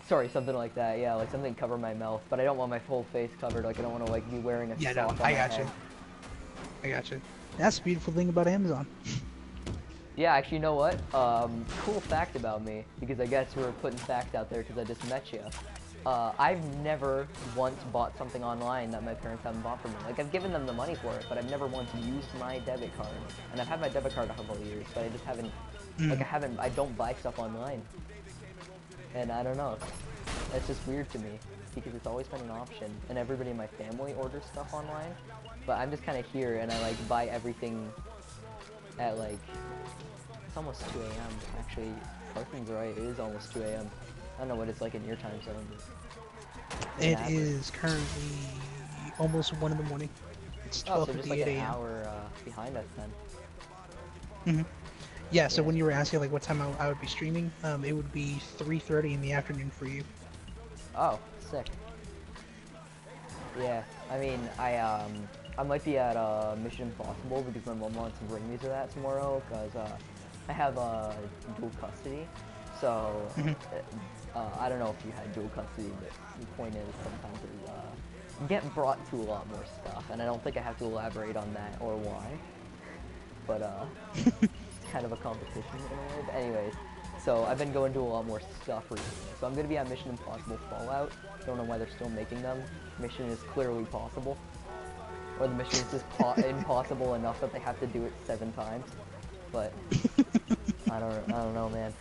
[SPEAKER 1] sorry, something like that. Yeah, like something cover my mouth, but I don't want my whole face covered. Like, I don't want to like be wearing a
[SPEAKER 5] Yeah,
[SPEAKER 1] sock
[SPEAKER 5] no,
[SPEAKER 1] on
[SPEAKER 5] I
[SPEAKER 1] my
[SPEAKER 5] got
[SPEAKER 1] head.
[SPEAKER 5] you. I got you. That's the beautiful thing about Amazon.
[SPEAKER 1] Yeah, actually, you know what? Cool fact about me, because I guess we're putting facts out there because I just met you. I've never once bought something online that my parents haven't bought for me. Like, I've given them the money for it, but I've never once used my debit card. And I've had my debit card a couple of years, but I just haven't, like, I don't buy stuff online. And I don't know. That's just weird to me, because it's always been an option. And everybody in my family orders stuff online. But I'm just kind of here, and I, like, buy everything at, like, it's almost 2 a.m. Actually, Carson's right, it is almost 2 a.m. I don't know what it's like in your time zone.
[SPEAKER 5] It
[SPEAKER 1] Yeah.
[SPEAKER 5] is currently almost 1 in the morning. It's
[SPEAKER 1] Oh, so just
[SPEAKER 5] 12:58
[SPEAKER 1] like an
[SPEAKER 5] a.m.
[SPEAKER 1] hour behind us then.
[SPEAKER 5] Yeah. So
[SPEAKER 1] Yeah.
[SPEAKER 5] when you were asking like what time I would be streaming, it would be 3:30 in the afternoon for you.
[SPEAKER 1] Oh, sick. Yeah, I mean, I might be at Mission Impossible because my mom wants to bring me to that tomorrow because I have dual custody. So I don't know if you had dual custody, but the point is sometimes you get brought to a lot more stuff, and I don't think I have to elaborate on that or why. But it's kind of a competition in a way. But anyways, So I've been going to a lot more stuff recently. So I'm gonna be on Mission Impossible Fallout. Don't know why they're still making them. Mission is clearly possible. Or the mission is just impossible enough that they have to do it 7 times. But I don't know, man.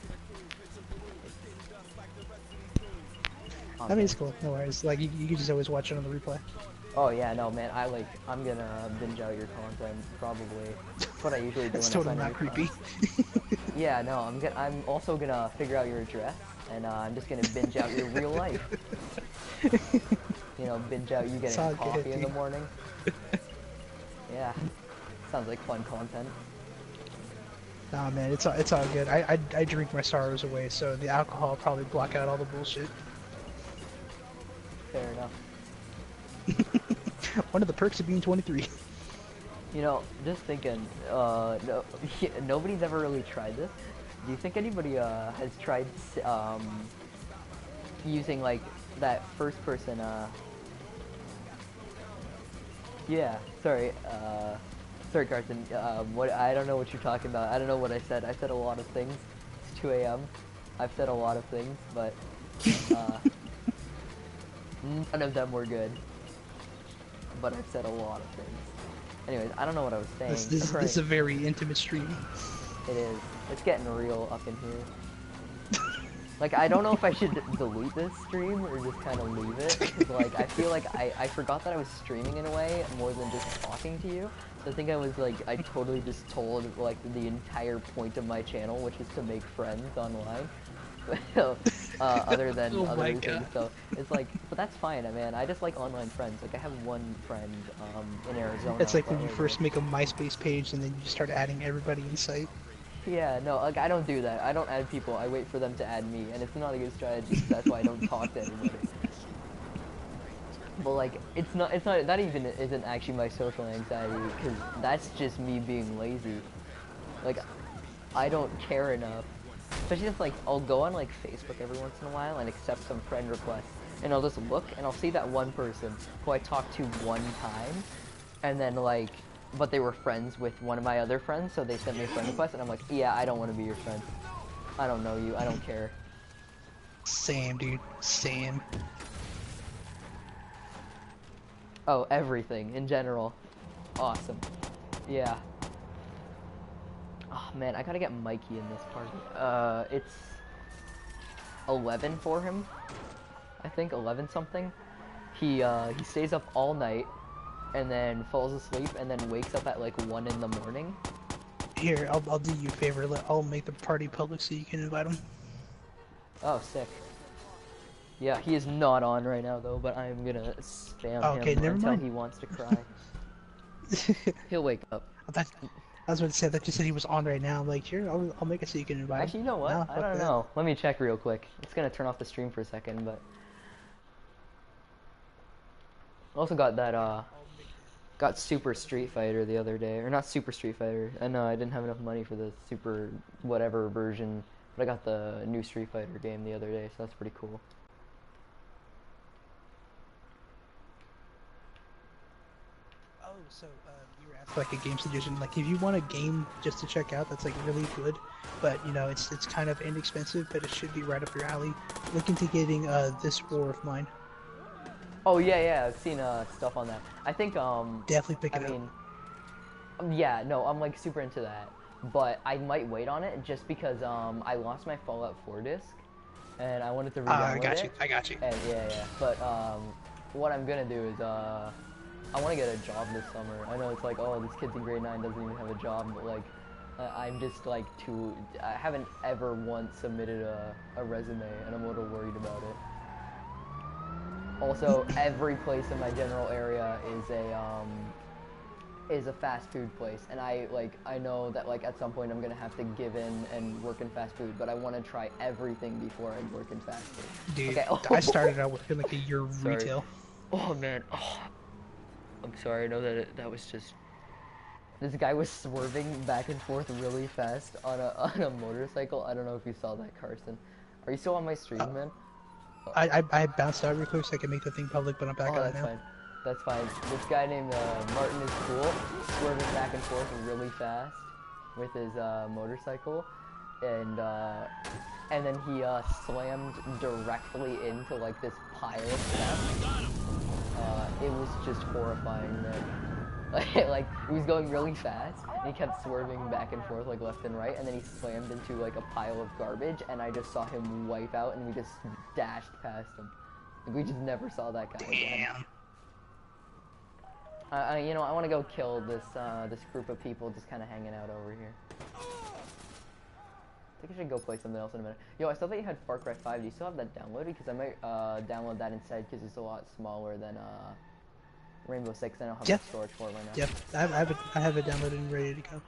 [SPEAKER 1] Oh,
[SPEAKER 5] I mean,
[SPEAKER 1] man.
[SPEAKER 5] it's cool. No worries. Like, you can just always watch it on the replay.
[SPEAKER 1] Oh yeah, no man, I'm gonna binge out your content, probably. That's what I usually do.
[SPEAKER 5] That's
[SPEAKER 1] when
[SPEAKER 5] totally
[SPEAKER 1] I
[SPEAKER 5] not
[SPEAKER 1] find new
[SPEAKER 5] creepy.
[SPEAKER 1] content. Yeah, no, I'm also gonna figure out your address, and I'm just gonna binge out your real life. You know, binge out you
[SPEAKER 5] It's
[SPEAKER 1] getting
[SPEAKER 5] all
[SPEAKER 1] coffee
[SPEAKER 5] good,
[SPEAKER 1] in the
[SPEAKER 5] dude.
[SPEAKER 1] morning. Yeah, sounds like fun content.
[SPEAKER 5] Nah, man, it's all good. I drink my sorrows away, so the alcohol will probably block out all the bullshit.
[SPEAKER 1] Fair enough.
[SPEAKER 5] One of the perks of being 23.
[SPEAKER 1] You know, just thinking, no, nobody's ever really tried this. Do you think anybody has tried using like that first person? Yeah, sorry, sorry, Carson. What I don't know what you're talking about. I don't know what I said. I said a lot of things. It's 2 a.m. I've said a lot of things, but none of them were good. But I've said a lot of things. Anyways, I don't know what I was saying.
[SPEAKER 5] This
[SPEAKER 1] Right.
[SPEAKER 5] is a very intimate stream.
[SPEAKER 1] It is. It's getting real up in here. Like, I don't know if I should delete this stream or just kind of leave it. 'Cause, like, I feel like I forgot that I was streaming in a way more than just talking to you. So I think I was like, I totally just told like the entire point of my channel, which is to make friends online. Other than
[SPEAKER 5] Oh
[SPEAKER 1] other
[SPEAKER 5] my
[SPEAKER 1] things.
[SPEAKER 5] God.
[SPEAKER 1] So it's like, but that's fine, man. I just like online friends. Like I have one friend in Arizona.
[SPEAKER 5] It's like when
[SPEAKER 1] that
[SPEAKER 5] you
[SPEAKER 1] I live
[SPEAKER 5] first
[SPEAKER 1] with.
[SPEAKER 5] make a MySpace page and then you just start adding everybody in sight.
[SPEAKER 1] Yeah, no, like I don't do that. I don't add people. I wait for them to add me, and it's not a good strategy. So that's why I don't talk to anybody. But like, it's not. That even isn't actually my social anxiety, because that's just me being lazy. Like, I don't care enough. Especially if like I'll go on like Facebook every once in a while and accept some friend requests, and I'll just look and I'll see that one person who I talked to one time, and then like, but they were friends with one of my other friends, so they sent me a friend request, and I'm like, yeah, I don't want to be your friend. I don't know you. I don't care.
[SPEAKER 5] Same, dude. Same.
[SPEAKER 1] Oh, everything in general. Awesome. Yeah. Oh man, I gotta get Mikey in this party. It's 11 for him. I think 11 something. He stays up all night, and then falls asleep, and then wakes up at like 1 in the morning.
[SPEAKER 5] Here, I'll do you a favor. I'll make the party public so you can invite him.
[SPEAKER 1] Oh, sick. Yeah, he is not on right now though, but I'm gonna spam
[SPEAKER 5] Okay,
[SPEAKER 1] him
[SPEAKER 5] never
[SPEAKER 1] until
[SPEAKER 5] mind.
[SPEAKER 1] he wants to cry. He'll wake up.
[SPEAKER 5] I was about to say that you said he was on right now. I'm like, here, I'll make it so you can invite him.
[SPEAKER 1] Actually, you know what?
[SPEAKER 5] Nah,
[SPEAKER 1] I
[SPEAKER 5] fuck
[SPEAKER 1] don't
[SPEAKER 5] that.
[SPEAKER 1] know. Let me check real quick. It's gonna turn off the stream for a second, but also got that got Super Street Fighter the other day, or not Super Street Fighter. I know I didn't have enough money for the Super whatever version, but I got the new Street Fighter game the other day, so that's pretty cool.
[SPEAKER 5] Oh, so you were asked like a game suggestion. Like, if you want a game just to check out, that's like really good, but you know it's kind of inexpensive, but it should be right up your alley. Look into getting This War of Mine.
[SPEAKER 1] Oh yeah, I've seen stuff on that. I think
[SPEAKER 5] Definitely pick
[SPEAKER 1] I
[SPEAKER 5] it up.
[SPEAKER 1] mean, yeah, no, I'm like super into that, but I might wait on it just because I lost my Fallout 4 disc, and I wanted to
[SPEAKER 5] I
[SPEAKER 1] re-download
[SPEAKER 5] got
[SPEAKER 1] it.
[SPEAKER 5] you. I got you.
[SPEAKER 1] And yeah, but what I'm gonna do is I want to get a job this summer. I know it's like, oh, this kid's in grade 9 doesn't even have a job, but like I'm just like I haven't ever once submitted a resume, and I'm a little worried about it. Also, every place in my general area is a fast food place, and I know that like at some point I'm gonna have to give in and work in fast food, but I want to try everything before I work in fast food.
[SPEAKER 5] Dude,
[SPEAKER 1] Okay.
[SPEAKER 5] I started out working like a year
[SPEAKER 1] Sorry.
[SPEAKER 5] retail.
[SPEAKER 1] Oh man, I'm sorry. I know that that was just. This guy was swerving back and forth really fast on a motorcycle. I don't know if you saw that, Carson. Are you still on my stream, man?
[SPEAKER 5] I bounced out real quick so I can make the thing public, but I'm back
[SPEAKER 1] Oh,
[SPEAKER 5] on
[SPEAKER 1] that's
[SPEAKER 5] now.
[SPEAKER 1] fine. That's fine. This guy named Martin is cool, swerving back and forth really fast with his motorcycle, and and then he slammed directly into like this pile of stuff. It was just horrifying, man. Like he was going really fast, and he kept swerving back and forth like left and right, and then he slammed into like a pile of garbage, and I just saw him wipe out, and we just dashed past him. Like, we just never saw that guy again. You know, I want to go kill this this group of people just kind of hanging out over here. I think I should go play something else in a minute. Yo, I saw that you had Far Cry 5. Do you still have that downloaded? Because I might download that instead, because it's a lot smaller than Rainbow Six. I don't have the storage for it right now.
[SPEAKER 5] Yep, I have it downloaded and ready to go.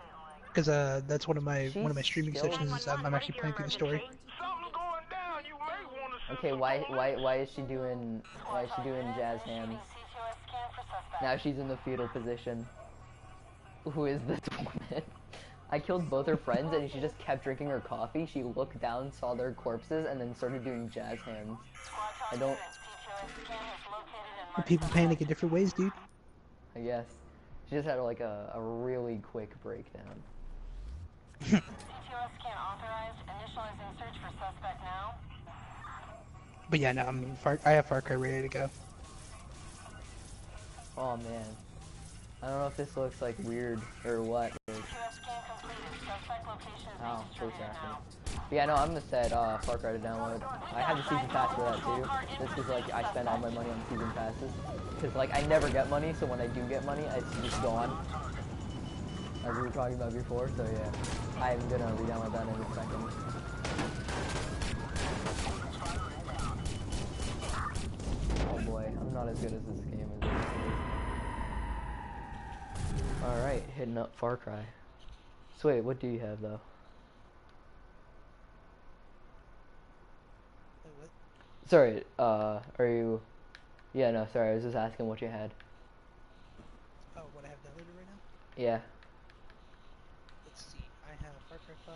[SPEAKER 5] Because that's one of my streaming sessions. I'm actually playing through the story.
[SPEAKER 1] Okay, why is she doing jazz hands? Now she's in the fetal position. Who is this woman? I killed both her friends, and she just kept drinking her coffee. She looked down, saw their corpses, and then started doing jazz hands. I don't...
[SPEAKER 5] People panic in different ways, dude.
[SPEAKER 1] I guess. She just had like a really quick breakdown.
[SPEAKER 3] CTOS can't authorize. Initializing search for suspect now.
[SPEAKER 5] But yeah, no, I mean, I have Far Cry ready to go.
[SPEAKER 1] Oh man. I don't know if this looks like weird or what. Oh, so sad. Yeah, no, I'm gonna set Far Cry to download. I have the season pass for that too. Just cause like I spend all my money on season passes. Cause like I never get money, so when I do get money, it's just gone. As we were talking about before, so yeah. I'm gonna re-download that in a second. Oh boy, I'm not as good as this game is. Alright, hitting up Far Cry. So wait, what do you have though?
[SPEAKER 5] What?
[SPEAKER 1] Sorry, are you... Yeah, no, sorry, I was just asking what you had.
[SPEAKER 5] Oh, what I have downloaded right now?
[SPEAKER 1] Yeah.
[SPEAKER 5] Let's see. I have Far Cry 5,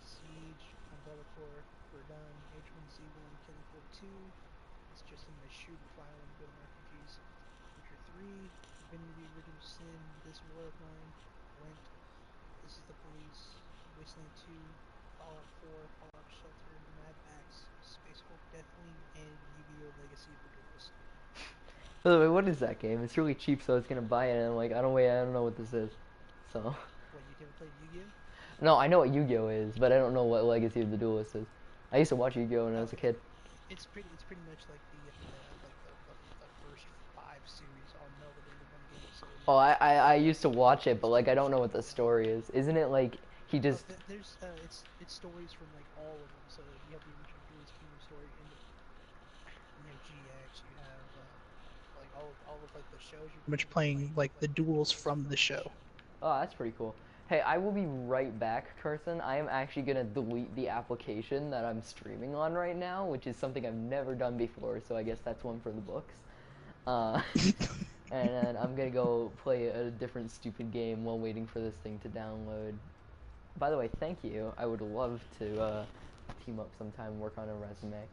[SPEAKER 5] Siege, Umbrella Corps, Verdun, H1Z1, Killing Floor 2. It's just in my shoot file and building RPGs. Witcher 3, Divinity, Original Sin, This War of Mine, Rent, This is the Police, Wasteland 2, Fallout 4, Fallout Shelter, Mad Max, Space Hulk Deathwing, and Yu-Gi-Oh! Legacy of the Duelist.
[SPEAKER 1] By the way, what is that game? It's really cheap, so I was gonna buy it, and I'm like, I don't know what this is. So.
[SPEAKER 5] What, you never played Yu-Gi-Oh?
[SPEAKER 1] No, I know what Yu-Gi-Oh is, but I don't know what Legacy of the Duelist is. I used to watch Yu-Gi-Oh when I was a kid.
[SPEAKER 5] It's pretty much like the first 5 series all melded into one game. So
[SPEAKER 1] Oh, I used to watch it, but like I don't know what the story is. Isn't it like he just?
[SPEAKER 5] there's it's stories from like all of them. So you have the original Duelist Kingdom story, and you have GX, you have like all of like the shows. You're pretty much playing like the duels from the show.
[SPEAKER 1] Oh, that's pretty cool. Hey, I will be right back, Carson. I am actually gonna delete the application that I'm streaming on right now, which is something I've never done before. So I guess that's one for the books. And then I'm gonna go play a different stupid game while waiting for this thing to download. By the way, thank you. I would love to team up sometime and work on a resume.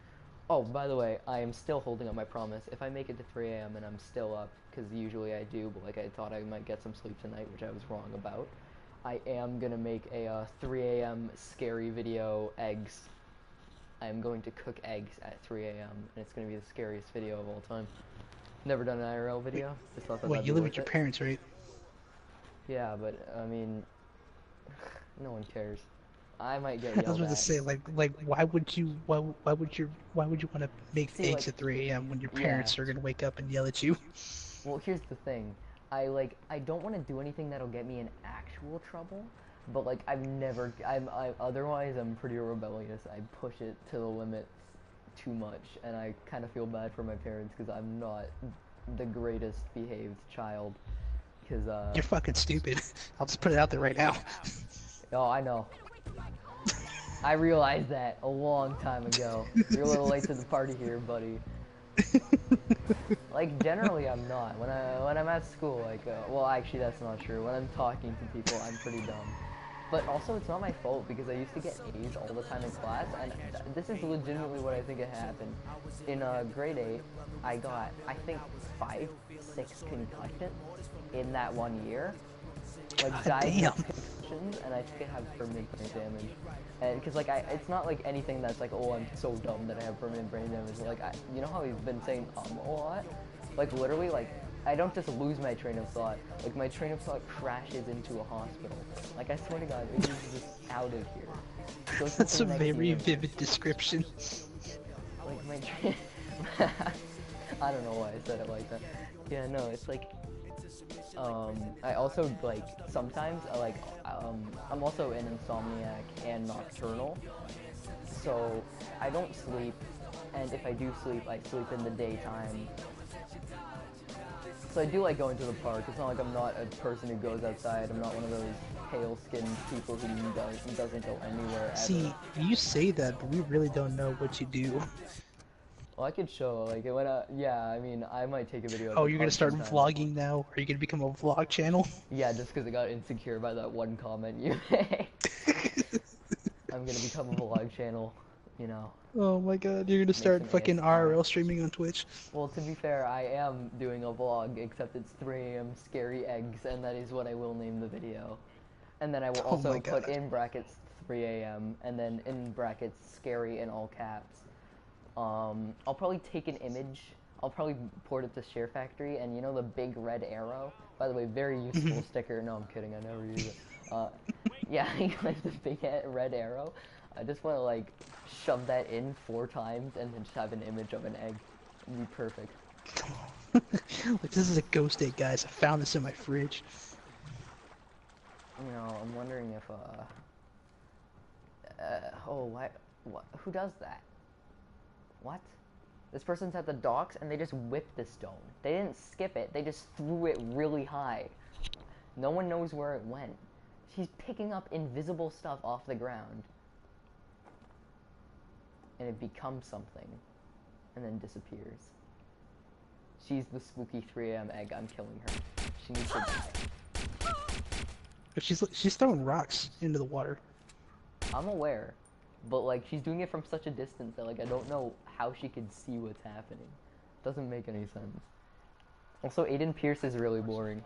[SPEAKER 1] Oh, by the way, I am still holding up my promise. If I make it to 3 a.m. and I'm still up, because usually I do, but like I thought I might get some sleep tonight, which I was wrong about, I am gonna make a 3 a.m. scary video, eggs. I am going to cook eggs at 3 a.m. and it's gonna be the scariest video of all time. Never done an IRL video. Just thought that
[SPEAKER 5] Wait,
[SPEAKER 1] that'd
[SPEAKER 5] you
[SPEAKER 1] be
[SPEAKER 5] live
[SPEAKER 1] worth
[SPEAKER 5] with your
[SPEAKER 1] it.
[SPEAKER 5] parents, right?
[SPEAKER 1] Yeah, but I mean, no one cares. I might get
[SPEAKER 5] I was
[SPEAKER 1] yelled
[SPEAKER 5] about to
[SPEAKER 1] at.
[SPEAKER 5] say, like, why would you want to make
[SPEAKER 1] See,
[SPEAKER 5] eggs
[SPEAKER 1] like,
[SPEAKER 5] at 3 a.m. when your
[SPEAKER 1] yeah.
[SPEAKER 5] parents are gonna wake up and yell at you?
[SPEAKER 1] Well, here's the thing. I don't want to do anything that'll get me in actual trouble, but like otherwise I'm pretty rebellious. I push it to the limits too much, and I kind of feel bad for my parents because I'm not the greatest behaved child. Because
[SPEAKER 5] You're fucking stupid. I'll just put it out there right now.
[SPEAKER 1] oh, I know. I realized that a long time ago. You're a little late to the party here, buddy. Like generally I'm not. When I'm at school, like well actually that's not true. When I'm talking to people, I'm pretty dumb. But also it's not my fault because I used to get A's all the time in class, and this is legitimately what I think it happened. In grade 8, I got I think 5, 6 concussions in that one year. Like
[SPEAKER 5] God damn.
[SPEAKER 1] concussions, and I think I have permanent brain damage. And because like it's not like anything that's like, oh, I'm so dumb that I have permanent brain damage. Like you know how he's been saying a lot. Like literally, like I don't just lose my train of thought. Like my train of thought crashes into a hospital. Like I swear to God, it is just out of here. Go to
[SPEAKER 5] That's
[SPEAKER 1] the
[SPEAKER 5] a
[SPEAKER 1] next
[SPEAKER 5] very
[SPEAKER 1] year.
[SPEAKER 5] vivid description.
[SPEAKER 1] Like my train. I don't know why I said it like that. Yeah, no, it's like. I also like sometimes I'm also an insomniac and nocturnal, so I don't sleep, and if I do sleep, I sleep in the daytime. So I do like going to the park. It's not like I'm not a person who goes outside. I'm not one of those pale-skinned people who doesn't go anywhere ever.
[SPEAKER 5] See, you say that, but we really don't know what you do.
[SPEAKER 1] Well, I could show, like, yeah, I mean, I might take a video of
[SPEAKER 5] Oh,
[SPEAKER 1] the
[SPEAKER 5] you're gonna
[SPEAKER 1] park
[SPEAKER 5] start
[SPEAKER 1] sometime.
[SPEAKER 5] vlogging now? Are you gonna become a vlog channel?
[SPEAKER 1] Yeah, just because I got insecure by that one comment you made. I'm gonna become a vlog channel, you know.
[SPEAKER 5] Oh my god, you're gonna start
[SPEAKER 1] some
[SPEAKER 5] fucking
[SPEAKER 1] ASMR.
[SPEAKER 5] RL streaming on Twitch.
[SPEAKER 1] Well, to be fair, I am doing a vlog, except it's 3 a.m. scary eggs, and that is what I will name the video. And then I will
[SPEAKER 5] Oh
[SPEAKER 1] also
[SPEAKER 5] my
[SPEAKER 1] put
[SPEAKER 5] God.
[SPEAKER 1] in brackets 3 a.m. and then in brackets scary in all caps. I'll probably take an image. I'll probably port it to Share Factory, and you know the big red arrow? By the way, very useful sticker. No, I'm kidding. I never use it. Yeah, like the big red arrow. I just want to like shove that in 4 times and then just have an image of an egg. It'd be perfect.
[SPEAKER 5] Like, this is a ghost egg, guys. I found this in my fridge.
[SPEAKER 1] You know, I'm wondering if oh, what? Who does that? What? This person's at the docks and they just whipped the stone. They didn't skip it, they just threw it really high. No one knows where it went. She's picking up invisible stuff off the ground. And it becomes something. And then disappears. She's the spooky 3 a.m. egg. I'm killing her. She needs to die.
[SPEAKER 5] But she's throwing rocks into the water.
[SPEAKER 1] I'm aware. But like she's doing it from such a distance that like I don't know how she could see what's happening. Doesn't make any sense. Also, Aiden Pierce is really boring.